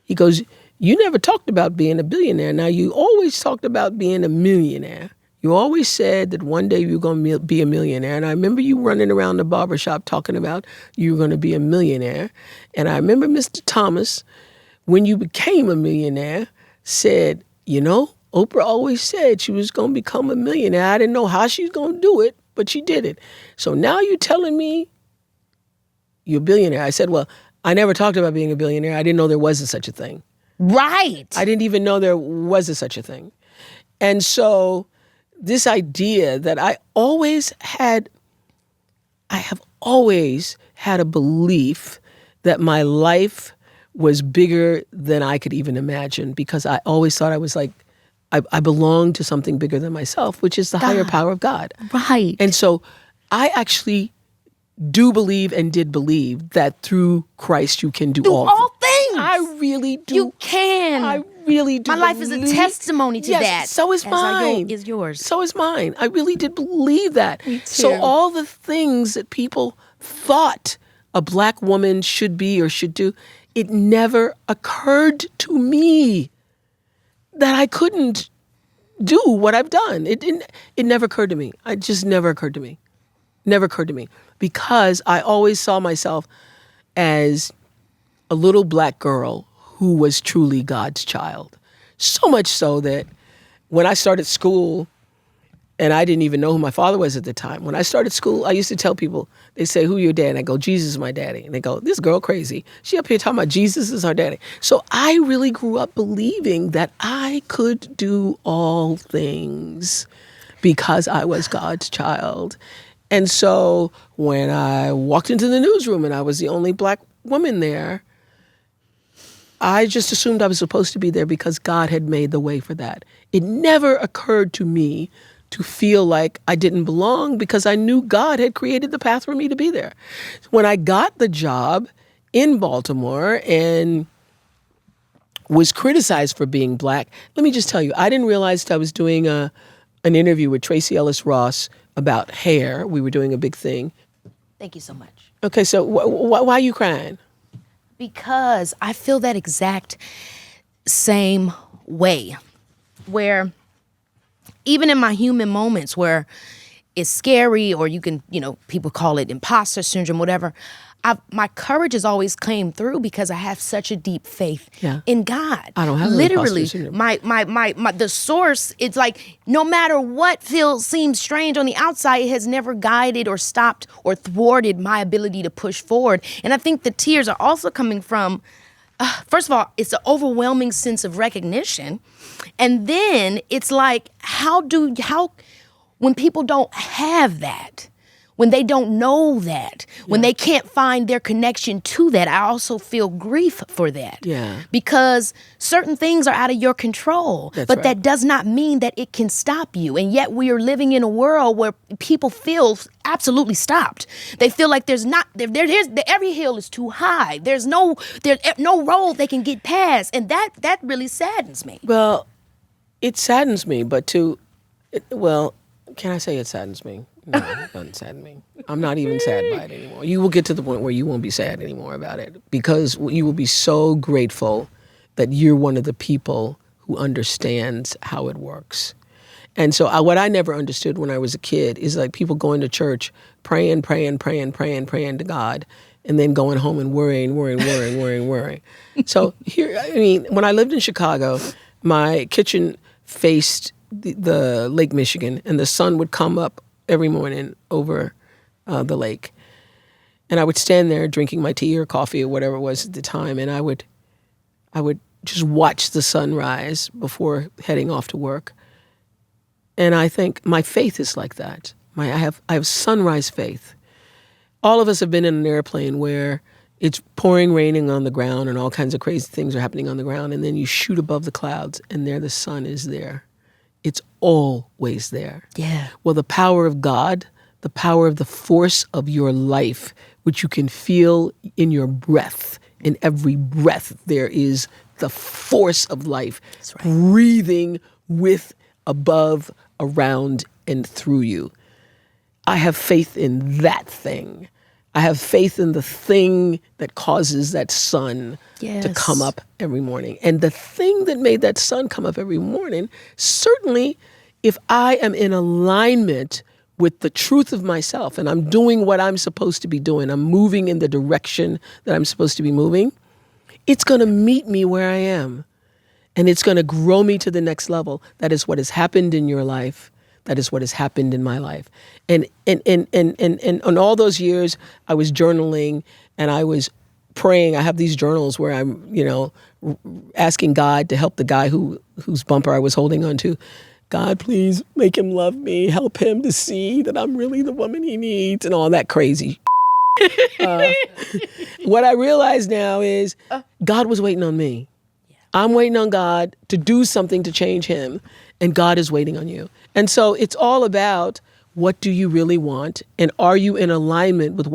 He goes, you never talked about being a billionaire. Now, you always talked about being a millionaire. You always said that one day you were going to be a millionaire. And I remember you running around the barbershop talking about you were going to be a millionaire. And I remember Mr. Thomas, when you became a millionaire, said, you know, Oprah always said she was going to become a millionaire. I didn't know how she's going to do it, but she did it. So now you're telling me you're a billionaire. I said, well, I never talked about being a billionaire. I didn't know there was such a thing. Right. I didn't even know there was such a thing. And so this idea that I have always had a belief that my life was bigger than I could even imagine, because I always thought I was like, I belonged to something bigger than myself, which is the higher power of God. Right. And so I actually do believe and did believe that through Christ you can do all things. I really do. You can. I really do. My life is a testimony to that. So is mine. Is yours. So is mine. I really did believe that. Me too. So all the things that people thought a Black woman should be or should do, it never occurred to me that I couldn't do what I've done. It never occurred to me. It just never occurred to me. Never occurred to me. Because I always saw myself as a little Black girl who was truly God's child. So much so that when I started school, and I didn't even know who my father was at the time. When I started school, I used to tell people, they say, who your dad? And I go, Jesus is my daddy. And they go, this girl crazy. She up here talking about Jesus is her daddy. So I really grew up believing that I could do all things because I was God's child. And so when I walked into the newsroom and I was the only Black woman there, I just assumed I was supposed to be there because God had made the way for that. It never occurred to me to feel like I didn't belong because I knew God had created the path for me to be there. When I got the job in Baltimore and was criticized for being Black, let me just tell you, I didn't realize that I was doing an interview with Tracy Ellis Ross about hair. We were doing a big thing. Thank you so much. Okay, so why are you crying? Because I feel that exact same way, where even in my human moments where it's scary, or you can, people call it imposter syndrome, whatever, my courage has always came through because I have such a deep faith in God. I don't have literally imposter syndrome. my the source. It's like no matter what seems strange on the outside, it has never guided or stopped or thwarted my ability to push forward. And I think the tears are also coming from, first of all, it's an overwhelming sense of recognition, and then it's like how when people don't have that. When they don't know that, when they can't find their connection to that, I also feel grief for that. Yeah. Because certain things are out of your control. That's but right. that does not mean that it can stop you. And yet we are living in a world where people feel absolutely stopped. They feel like every hill is too high. There's no road they can get past. And that really saddens me. Well, it saddens me, but can I say it saddens me? No, it doesn't sadden me. I'm not even sad by it anymore. You will get to the point where you won't be sad anymore about it because you will be so grateful that you're one of the people who understands how it works. And so what I never understood when I was a kid is like people going to church, praying to God, and then going home and worrying. So when I lived in Chicago, my kitchen faced the Lake Michigan, and the sun would come up every morning over the lake. And I would stand there drinking my tea or coffee or whatever it was at the time, and I would just watch the sun rise before heading off to work. And I think my faith is like that. I have sunrise faith. All of us have been in an airplane where it's pouring, raining on the ground, and all kinds of crazy things are happening on the ground, and then you shoot above the clouds, and there the sun is there. It's always there. Yeah. Well, the power of God, the power of the force of your life, which you can feel in your breath. In every breath, there is the force of life breathing with, above, around, and through you. I have faith in that thing. I have faith in the thing that causes that sun to come up every morning. And the thing that made that sun come up every morning, certainly if I am in alignment with the truth of myself and I'm doing what I'm supposed to be doing, I'm moving in the direction that I'm supposed to be moving, it's going to meet me where I am. And it's going to grow me to the next level. That is what has happened in your life. That is what has happened in my life. And all those years, I was journaling and I was praying. I have these journals where I'm, asking God to help the guy whose bumper I was holding on to. God, please make him love me. Help him to see that I'm really the woman he needs and all that crazy. What I realize now is God was waiting on me. I'm waiting on God to do something to change him, and God is waiting on you. And so it's all about, what do you really want, and are you in alignment with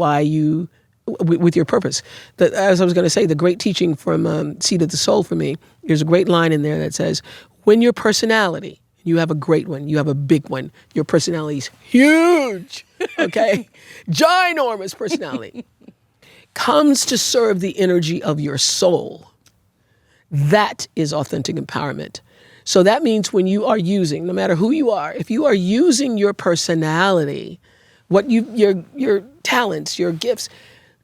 with your purpose? As I was going to say, the great teaching from Seed of the Soul for me, there's a great line in there that says, when your personality, you have a great one, you have a big one, your personality's huge, okay? Ginormous personality, comes to serve the energy of your soul. That is authentic empowerment. So that means when you are using, no matter who you are, if you are using your personality, your talents, your gifts,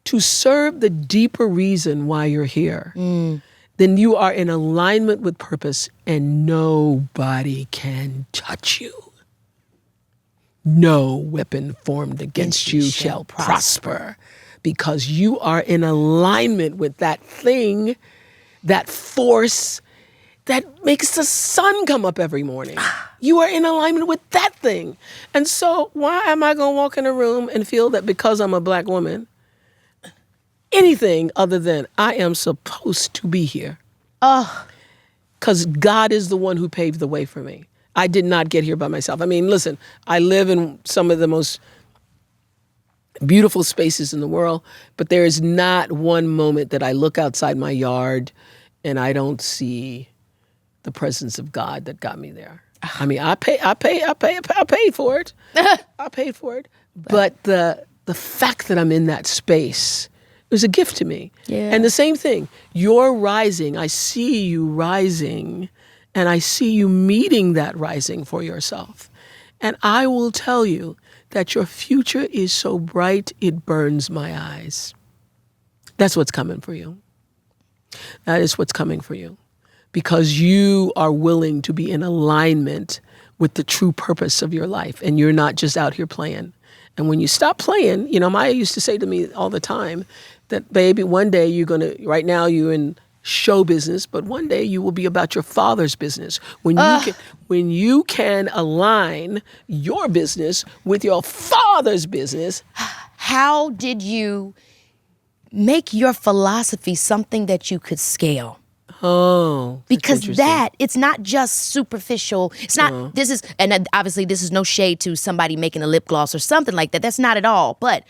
to serve the deeper reason why you're here, then you are in alignment with purpose and nobody can touch you. No weapon formed against you shall prosper, because you are in alignment with that thing, that force that makes the sun come up every morning. You are in alignment with that thing. And so why am I going to walk in a room and feel that because I'm a black woman, anything other than I am supposed to be here? Because God is the one who paved the way for me. I did not get here by myself. I mean, listen, I live in some of the most beautiful spaces in the world, but there is not one moment that I look outside my yard and I don't see the presence of God that got me there. I mean, I paid for it. I paid for it. But the fact that I'm in that space, it was a gift to me. Yeah. And the same thing, you're rising. I see you rising, and I see you meeting that rising for yourself. And I will tell you that your future is so bright, it burns my eyes. That's what's coming for you. That is what's coming for you. Because you are willing to be in alignment with the true purpose of your life, and you're not just out here playing. And when you stop playing, Maya used to say to me all the time that, baby, one day right now you're in show business, but one day you will be about your Father's business. When you can align your business with your Father's business. How did you make your philosophy something that you could scale? Oh, because it's not just superficial. It's not, and obviously this is no shade to somebody making a lip gloss or something like that. That's not at all. But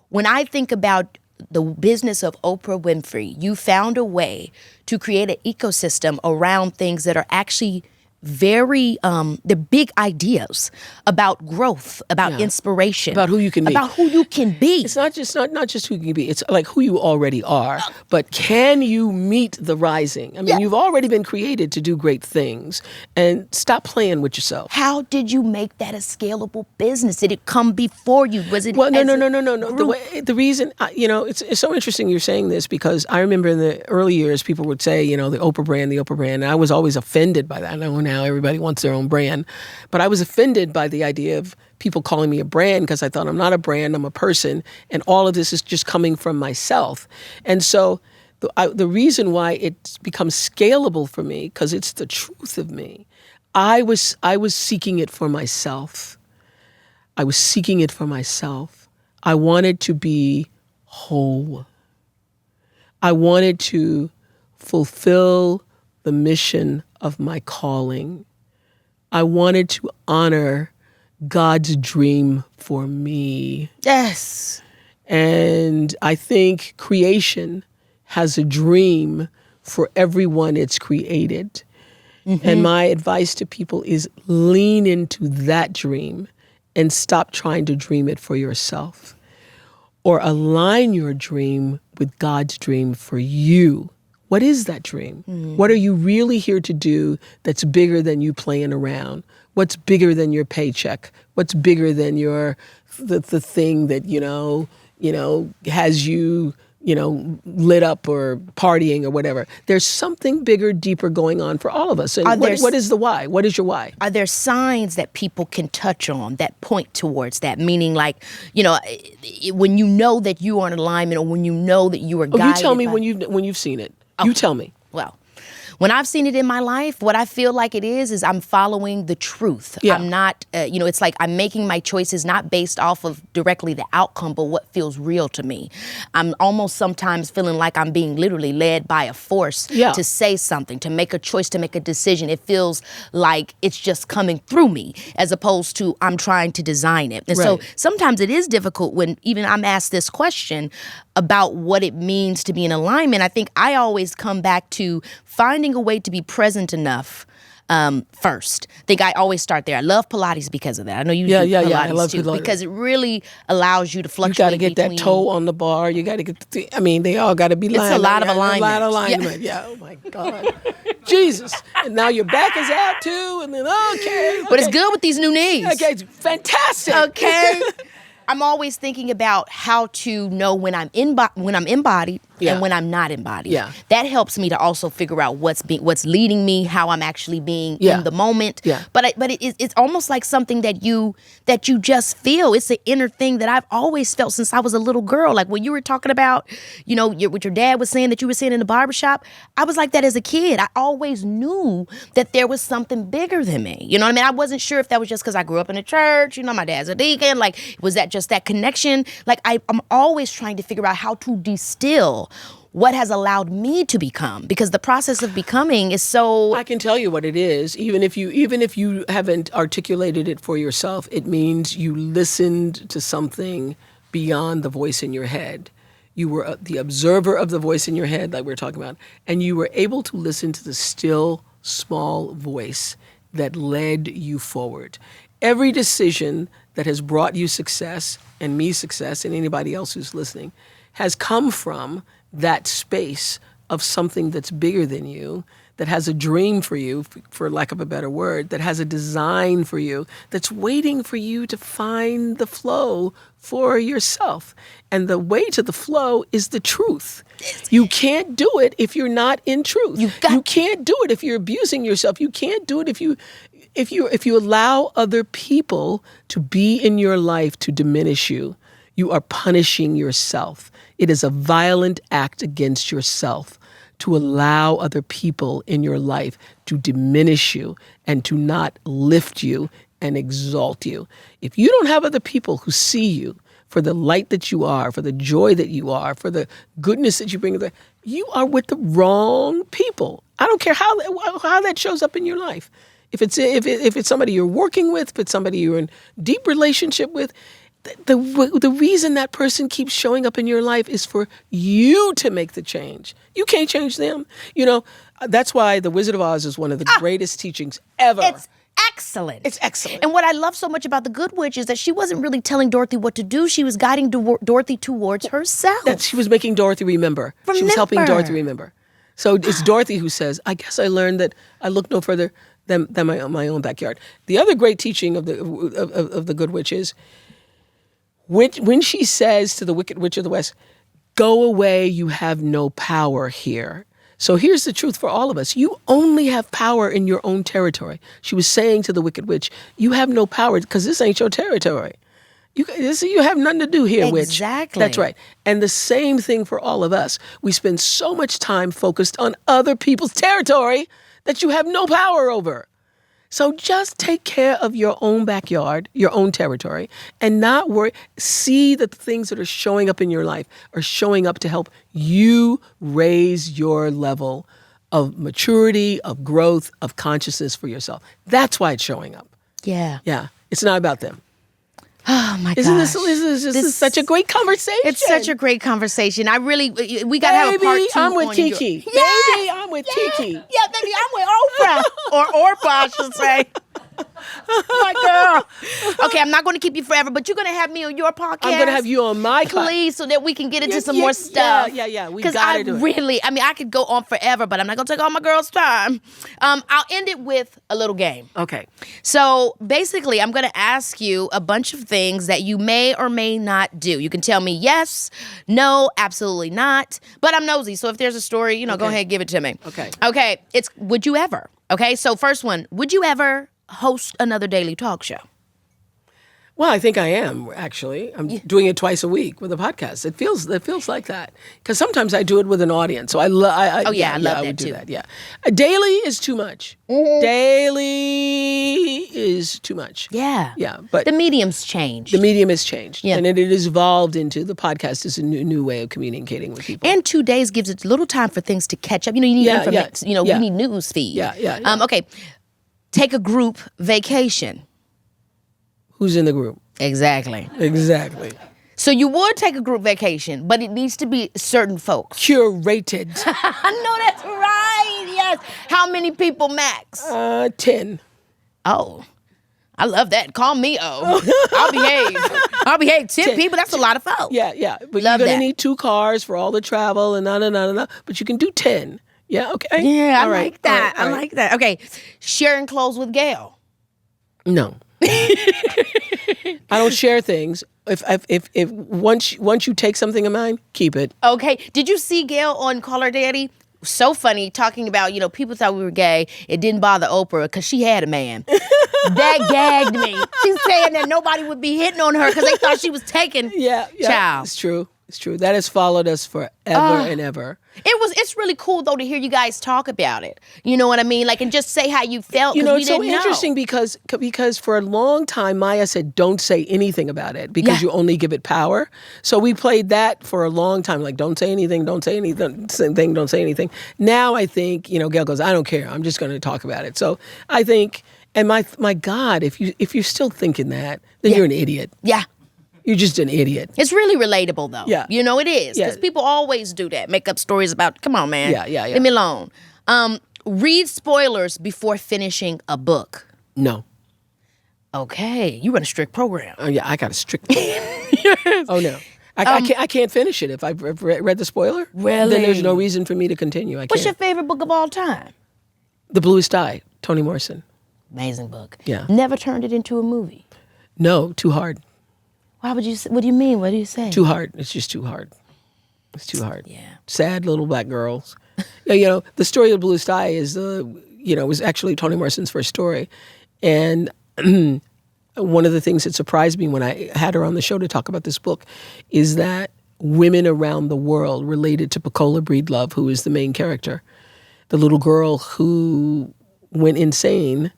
when I think about the business of Oprah Winfrey, you found a way to create an ecosystem around things that are actually very, they're big ideas about growth, about inspiration, about who you can be. About who you can be. It's not just who you can be. It's like who you already are. But can you meet the rising? I mean, you've already been created to do great things. And stop playing with yourself. How did you make that a scalable business? Did it come before you? Was it? Well, no. The reason, it's so interesting you're saying this, because I remember in the early years, people would say, the Oprah brand. And I was always offended by that. I know now everybody wants their own brand. But I was offended by the idea of people calling me a brand, because I thought I'm not a brand, I'm a person. And all of this is just coming from myself. And so the reason why it's become scalable for me, because it's the truth of me. I was seeking it for myself. I was seeking it for myself. I wanted to be whole. I wanted to fulfill the mission of my calling. I wanted to honor God's dream for me. Yes. And I think creation has a dream for everyone it's created. And my advice to people is lean into that dream and stop trying to dream it for yourself. Or align your dream with God's dream for you. What is that dream? What are you really here to do that's bigger than you playing around? What's bigger than your paycheck? What's bigger than the thing that, has you, lit up or partying or whatever? There's something bigger, deeper going on for all of us. And what is the why? What is your why? Are there signs that people can touch on that point towards that? Meaning like, when you know that you are in alignment or when you know that you are guided. You tell me when you've seen it. You tell me. Well, when I've seen it in my life, what I feel like it is I'm following the truth. Yeah. I'm not, it's like I'm making my choices not based off of directly the outcome, but what feels real to me. I'm almost sometimes feeling like I'm being literally led by a force to say something, to make a choice, to make a decision. It feels like it's just coming through me as opposed to I'm trying to design it. And so sometimes it is difficult when even I'm asked this question about what it means to be in alignment. I think I always come back to finding a way to be present enough first. I think I always start there. I love Pilates because of that. I know you do Pilates I love too, Pilates. because it really allows you to fluctuate. You got to get that toe on the bar. You got to get they all got to be lined. It's a lot of alignment. A lot of alignment. Yeah. Oh my God. Jesus. And now your back is out too. And then, But it's good with these new knees. Okay, it's fantastic. Okay. I'm always thinking about how to know when I'm embodied and when I'm not embodied. Yeah. That helps me to also figure out what's leading me, how I'm actually being in the moment. Yeah. But it's almost like something that you just feel. It's an inner thing that I've always felt since I was a little girl. Like when you were talking about, what your dad was saying that you were saying in the barbershop, I was like that as a kid. I always knew that there was something bigger than me. You know what I mean? I wasn't sure if that was just because I grew up in a church. My dad's a deacon. Like, was that just that connection? Like I'm always trying to figure out how to distill what has allowed me to become, because the process of becoming is so. I can tell you what it is. Even if you haven't articulated it for yourself, it means you listened to something beyond the voice in your head. You were the observer of the voice in your head, like we were talking about, and you were able to listen to the still, small voice that led you forward. Every decision that has brought you success, and me success, and anybody else who's listening, has come from that space of something that's bigger than you, that has a dream for you, for lack of a better word, that has a design for you, that's waiting for you to find the flow for yourself. And the way to the flow is the truth. You can't do it if you're not in truth. You can't do it if you're abusing yourself. You can't do it if you allow other people to be in your life to diminish you. You are punishing yourself. It is a violent act against yourself to allow other people in your life to diminish you and to not lift you and exalt you. If you don't have other people who see you for the light that you are, for the joy that you are, for the goodness that you bring, you are with the wrong people. I don't care how that shows up in your life. If it's somebody you're working with, if it's somebody you're in deep relationship with, the reason that person keeps showing up in your life is for you to make the change. You can't change them. That's why The Wizard of Oz is one of the greatest teachings ever. It's excellent. It's excellent. And what I love so much about The Good Witch is that she wasn't really telling Dorothy what to do. She was guiding Dorothy towards herself. She was making Dorothy remember. She was helping Dorothy remember. So it's Dorothy who says, I guess I learned that I look no further than my own backyard. The other great teaching of the Good Witch is, when she says to the Wicked Witch of the West, go away, you have no power here. So here's the truth for all of us. You only have power in your own territory. She was saying to the Wicked Witch, you have no power because this ain't your territory. You have nothing to do here, witch. Exactly. That's right. And the same thing for all of us. We spend so much time focused on other people's territory that you have no power over. So just take care of your own backyard, your own territory, and not worry. See that the things that are showing up in your life are showing up to help you raise your level of maturity, of growth, of consciousness for yourself. That's why it's showing up. Yeah. Yeah. It's not about them. Oh my Isn't gosh. this is such a great conversation? It's such a great conversation. I really, we got to have a part two. I'm with on Keke. Yeah. Baby, I'm with Keke. Yeah, baby, I'm with Oprah. Or Oprah, I should say. My girl. Okay, I'm not going to keep you forever, but you're going to have me on your podcast. I'm going to have you on my podcast. Please, so that we can get into some more stuff. Yeah. We Because got to do it. I could go on forever, but I'm not going to take all my girls' time. I'll end it with a little game. Okay. So basically, I'm going to ask you a bunch of things that you may or may not do. You can tell me yes, no, absolutely not. But I'm nosy, so if there's a story, go ahead and give it to me. Okay. Okay, it's would you ever? Okay, so first one, would you ever host another daily talk show? Well, I think I am, actually. I'm doing it twice a week with a podcast. It feels like that. Because sometimes I do it with an audience. So I love I love that would do too. that, yeah. Daily is too much. Mm-hmm. Daily is too much. Yeah. Yeah, but the medium's changed. the medium has changed. Yeah. And it has evolved into the podcast is a new way of communicating with people. And 2 days gives it a little time for things to catch up. You need information. yeah. You need news feed. Yeah. Okay, take a group vacation. Who's in the group? Exactly. So you would take a group vacation, but it needs to be certain folks. Curated. I know that's right. Yes. How many people max? 10. Oh, I love that. Call me I'll behave. 10 people. That's a lot of folks. Yeah. But Love you're going that. to need 2 cars for all the travel and na. But you can do 10. Yeah, okay. Yeah, All I right, like that. all right. I like that. Okay, sharing clothes with Gayle. No. I don't share things. If once you take something of mine, keep it. Okay, did you see Gayle on Call Her Daddy? So funny, talking about, people thought we were gay. It didn't bother Oprah because she had a man. That gagged me. She's saying that nobody would be hitting on her because they thought she was taking child. It's true. That has followed us forever and ever. It's really cool though to hear you guys talk about it. You know what I mean? Like, and just say how you felt. It's so interesting because for a long time Maya said don't say anything about it because you only give it power. So we played that for a long time, like don't say anything. Now I think Gayle goes, I don't care. I'm just going to talk about it. So I think, and my God, if you're still thinking that, then you're an idiot. Yeah. You're just an idiot. It's really relatable, though. Yeah. It is. Because Yeah. people always do that. Make up stories about, come on, man. Yeah. Leave me alone. Read spoilers before finishing a book. No. Okay. You run a strict program. Oh, yeah, I got a strict Oh, no. I can't finish it if I've read the spoiler. Really? Then there's no reason for me to continue. What's your favorite book of all time? The Bluest Eye, Toni Morrison. Amazing book. Yeah. Never turned it into a movie. No, too hard. Why would you? What do you mean? What do you say? Too hard. It's just too hard. It's too hard. Yeah. Sad little black girls. The story of the Bluest Eye is, was actually Toni Morrison's first story. And one of the things that surprised me when I had her on the show to talk about this book is that women around the world related to Pecola Breedlove, who is the main character, the little girl who went insane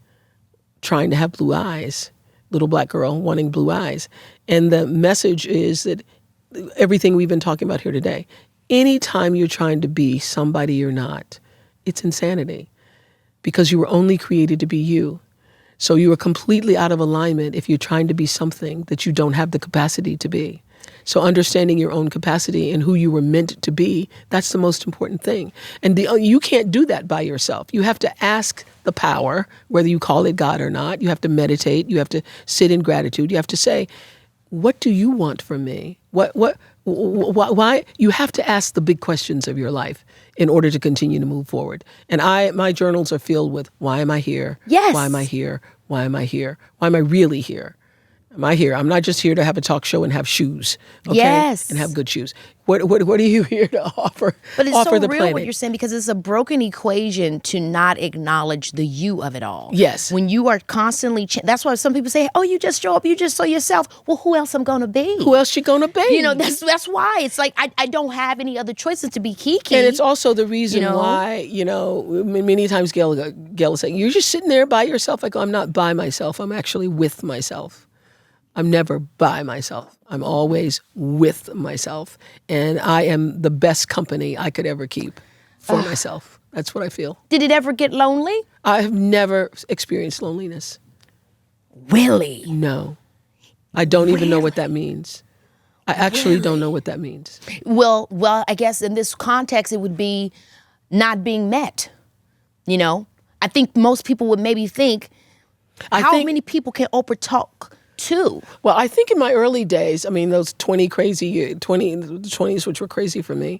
trying to have blue eyes, little black girl wanting blue eyes. And the message is that everything we've been talking about here today, anytime you're trying to be somebody you're not, it's insanity because you were only created to be you. So you are completely out of alignment if you're trying to be something that you don't have the capacity to be. So understanding your own capacity and who you were meant to be, that's the most important thing. And you can't do that by yourself. You have to ask the power, whether you call it God or not. You have to meditate. You have to sit in gratitude. You have to say, what do you want from me? Why? You have to ask the big questions of your life in order to continue to move forward. And my journals are filled with, why am I here? Yes. Why am I here? Why am I here? Why am I really here? Am I here? I'm not just here to have a talk show and have shoes. Okay? Yes. And have good shoes. What are you here to offer? But it's offer so the real planet? what you're saying, because it's a broken equation to not acknowledge the you of it all. Yes. When you are constantly, that's why some people say, oh, you just show up, you just so yourself. Well, who else I'm going to be? Who else you gonna be? You know, that's why. It's like, I don't have any other choices to be Keke. And it's also the reason You know? why, many times Gayle is saying, you're just sitting there by yourself. I go, I'm not by myself. I'm actually with myself. I'm never by myself. I'm always with myself. And I am the best company I could ever keep for myself. That's what I feel. Did it ever get lonely? I have never experienced loneliness. Really? No. I don't even know what that means. I actually don't know what that means. Well, I guess in this context, it would be not being met. You know? I think most people would maybe think, how many people can Oprah talk to? Well, I think in my early days, I mean, those 20s, which were crazy for me,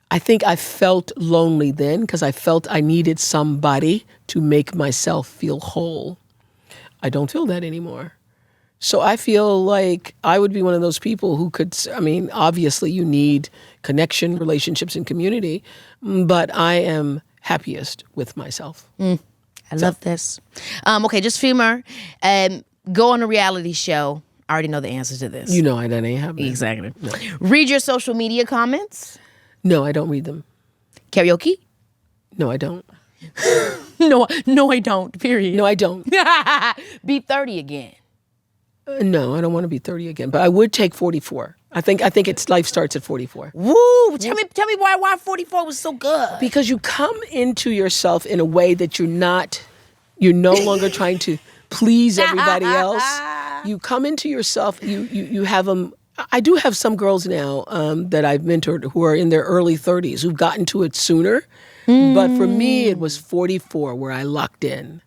I think I felt lonely then because I felt I needed somebody to make myself feel whole. I don't feel that anymore. So I feel like I would be one of those people who could, I mean, obviously you need connection, relationships, and community, but I am happiest with myself. I love this. Okay, just a few more. Go on a reality show. I already know the answer to this. You know that ain't happening. Exactly. No. Read your social media comments. No, I don't read them. Karaoke? No, I don't. No, I don't. Period. No, I don't. Be 30 again. No, I don't want to be 30 again, but I would take 44. I think it's life starts at 44. Woo! Tell me why 44 was so good. Because you come into yourself in a way that you're no longer trying to please everybody else. You come into yourself, you have them. I do have some girls now that I've mentored who are in their early 30s who've gotten to it sooner. But for me, it was 44 where I locked in.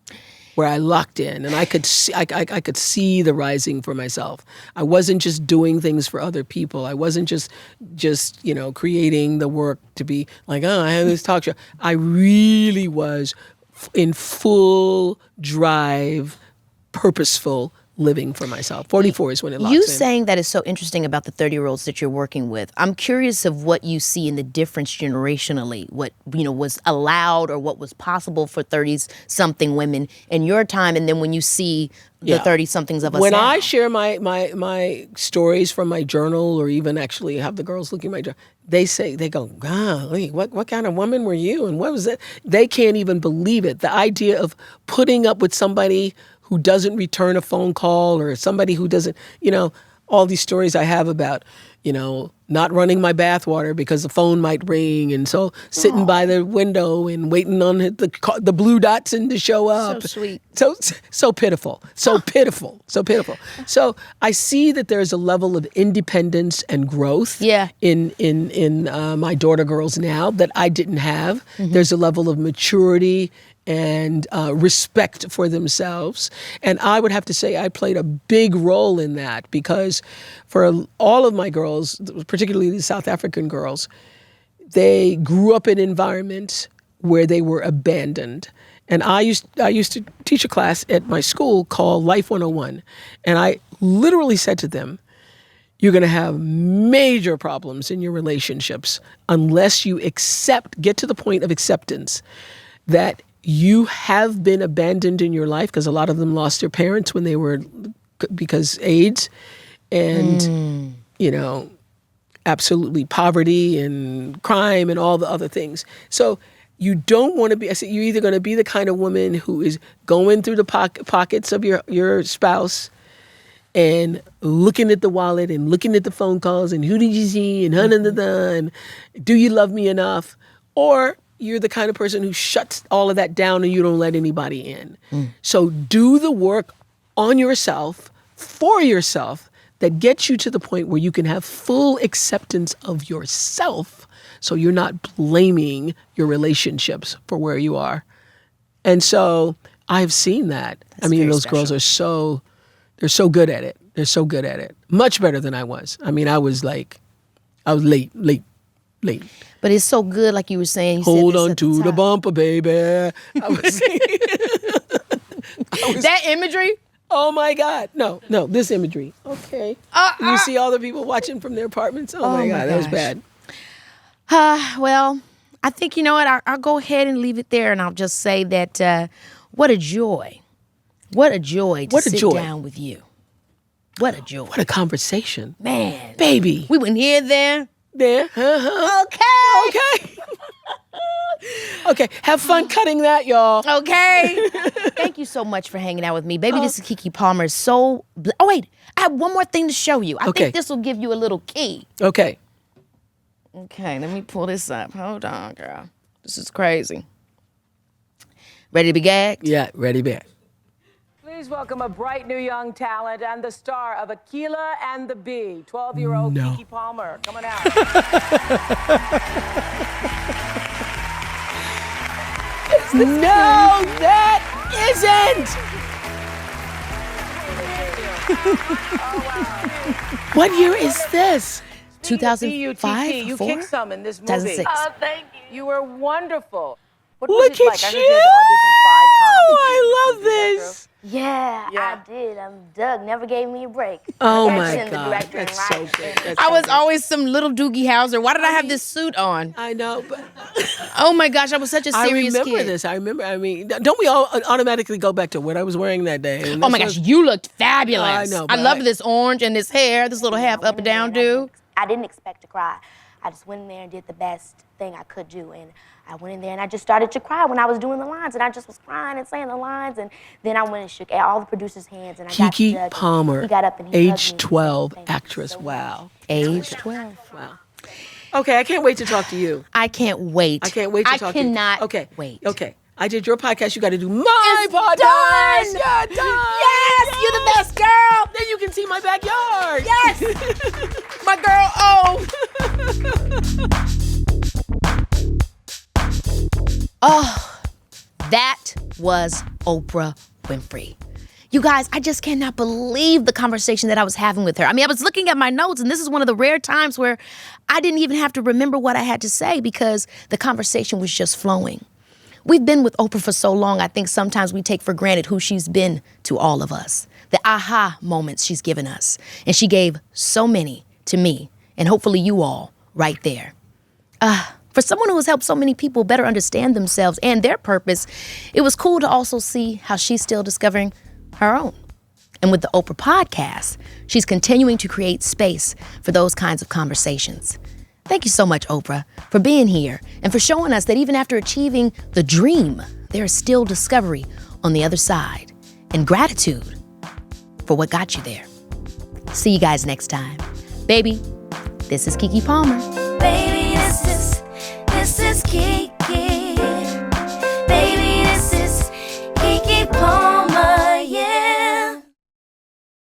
And I could see the rising for myself. I wasn't just doing things for other people. I wasn't just creating the work to be like, oh, I have this talk show. I really was in full drive, purposeful living for myself. 44 is when it locks in. You saying that is so interesting about the 30-year-olds that you're working with. I'm curious of what you see in the difference generationally, what was allowed or what was possible for 30-something women in your time, and then when you see the 30-somethings of us when now. I share my stories from my journal, or even actually have the girls look at my journal, they go, golly, what kind of woman were you? And what was it? They can't even believe it. The idea of putting up with somebody who doesn't return a phone call, or somebody who doesn't, all these stories I have about, not running my bathwater because the phone might ring, and so sitting by the window and waiting on the blue dots to show up. So sweet. So pitiful. So pitiful. So I see that there's a level of independence and growth in my daughter girls now that I didn't have. Mm-hmm. There's a level of maturity and respect for themselves. And I would have to say I played a big role in that, because for all of my girls, particularly the South African girls, they grew up in environments where they were abandoned. And I used to teach a class at my school called Life 101. And I literally said to them, you're going to have major problems in your relationships unless you get to the point of acceptance that you have been abandoned in your life, because a lot of them lost their parents when they were, because AIDS and, absolutely poverty and crime and all the other things. So you don't want to be, I said, you're either going to be the kind of woman who is going through the pockets of your spouse and looking at the wallet and looking at the phone calls and who did you see and and do you love me enough? Or you're the kind of person who shuts all of that down and you don't let anybody in. So do the work on yourself, for yourself, that gets you to the point where you can have full acceptance of yourself, so you're not blaming your relationships for where you are. And so I've seen that. That's those girls are they're so good at it. They're so good at it. Much better than I was. I was late. But it's so good, like you were saying. Hold on to the bumper, baby. That imagery? Oh my God. No, this imagery. Okay. You see all the people watching from their apartments? Oh my God, that was gosh. bad. Well, I think, you know what, I'll go ahead and leave it there, and I'll just say that what a joy. What a joy to sit down with you. What a joy. What a conversation. Man. Baby. We went here, there. There. Okay. Okay. Have fun cutting that, y'all. Okay. Thank you so much for hanging out with me. Baby, this is Keke Palmer. Oh, wait. I have one more thing to show you. I think this will give you a little key. Okay. Okay, let me pull this up. Hold on, girl. This is crazy. Ready to be gagged? Yeah, ready back. Please welcome a bright new young talent and the star of Aquila and the Bee, 12-year-old Keke Palmer. Coming out. No, that isn't. What year is this? 2005 You or 4? kicked some in this movie. 2006. Thank you. You were wonderful. What Look was it like? at I heard you. you had to audition 5 times. I love this. Yeah, Yeah. I did. Doug never gave me a break. Oh The my director, the God, director, and that's so writer. good. That's I so was good. always some little Doogie Howser. Why did I have this suit on? I know, but Oh my gosh, I was such a serious I remember kid. this. I mean, don't we all automatically go back to what I was wearing that day? And Oh my this gosh, was- you looked fabulous. I know, I but love this orange and this hair, this little half up and down do. I didn't expect to cry. I just went in there and did the best thing I could do. And I went in there and I just started to cry when I was doing the lines. And I just was crying and saying the lines. And then I went and shook all the producers' hands. And I got to Keke Doug, and Palmer, he got up and he hugged me age and he said, 12, "Thank you actress. so much." Wow. Age 12. Wow. Okay, I can't wait to talk to you. I can't wait. I can't wait to talk to you. cannot Okay. wait. Okay. I did your podcast. You got to do my podcast. done. Yeah, done. Yes, you're the best girl. Then you can see my backyard. Yes. My girl, Oh, that was Oprah Winfrey. You guys, I just cannot believe the conversation that I was having with her. I mean, I was looking at my notes, and this is one of the rare times where I didn't even have to remember what I had to say because the conversation was just flowing. We've been with Oprah for so long, I think sometimes we take for granted who she's been to all of us, the aha moments she's given us. And she gave so many to me, and hopefully you all right there. For someone who has helped so many people better understand themselves and their purpose, it was cool to also see how she's still discovering her own. And with the Oprah Podcast, she's continuing to create space for those kinds of conversations. Thank you so much, Oprah, for being here and for showing us that even after achieving the dream, there is still discovery on the other side and gratitude for what got you there. See you guys next time. Baby, this is Keke Palmer. Baby, this is Keke.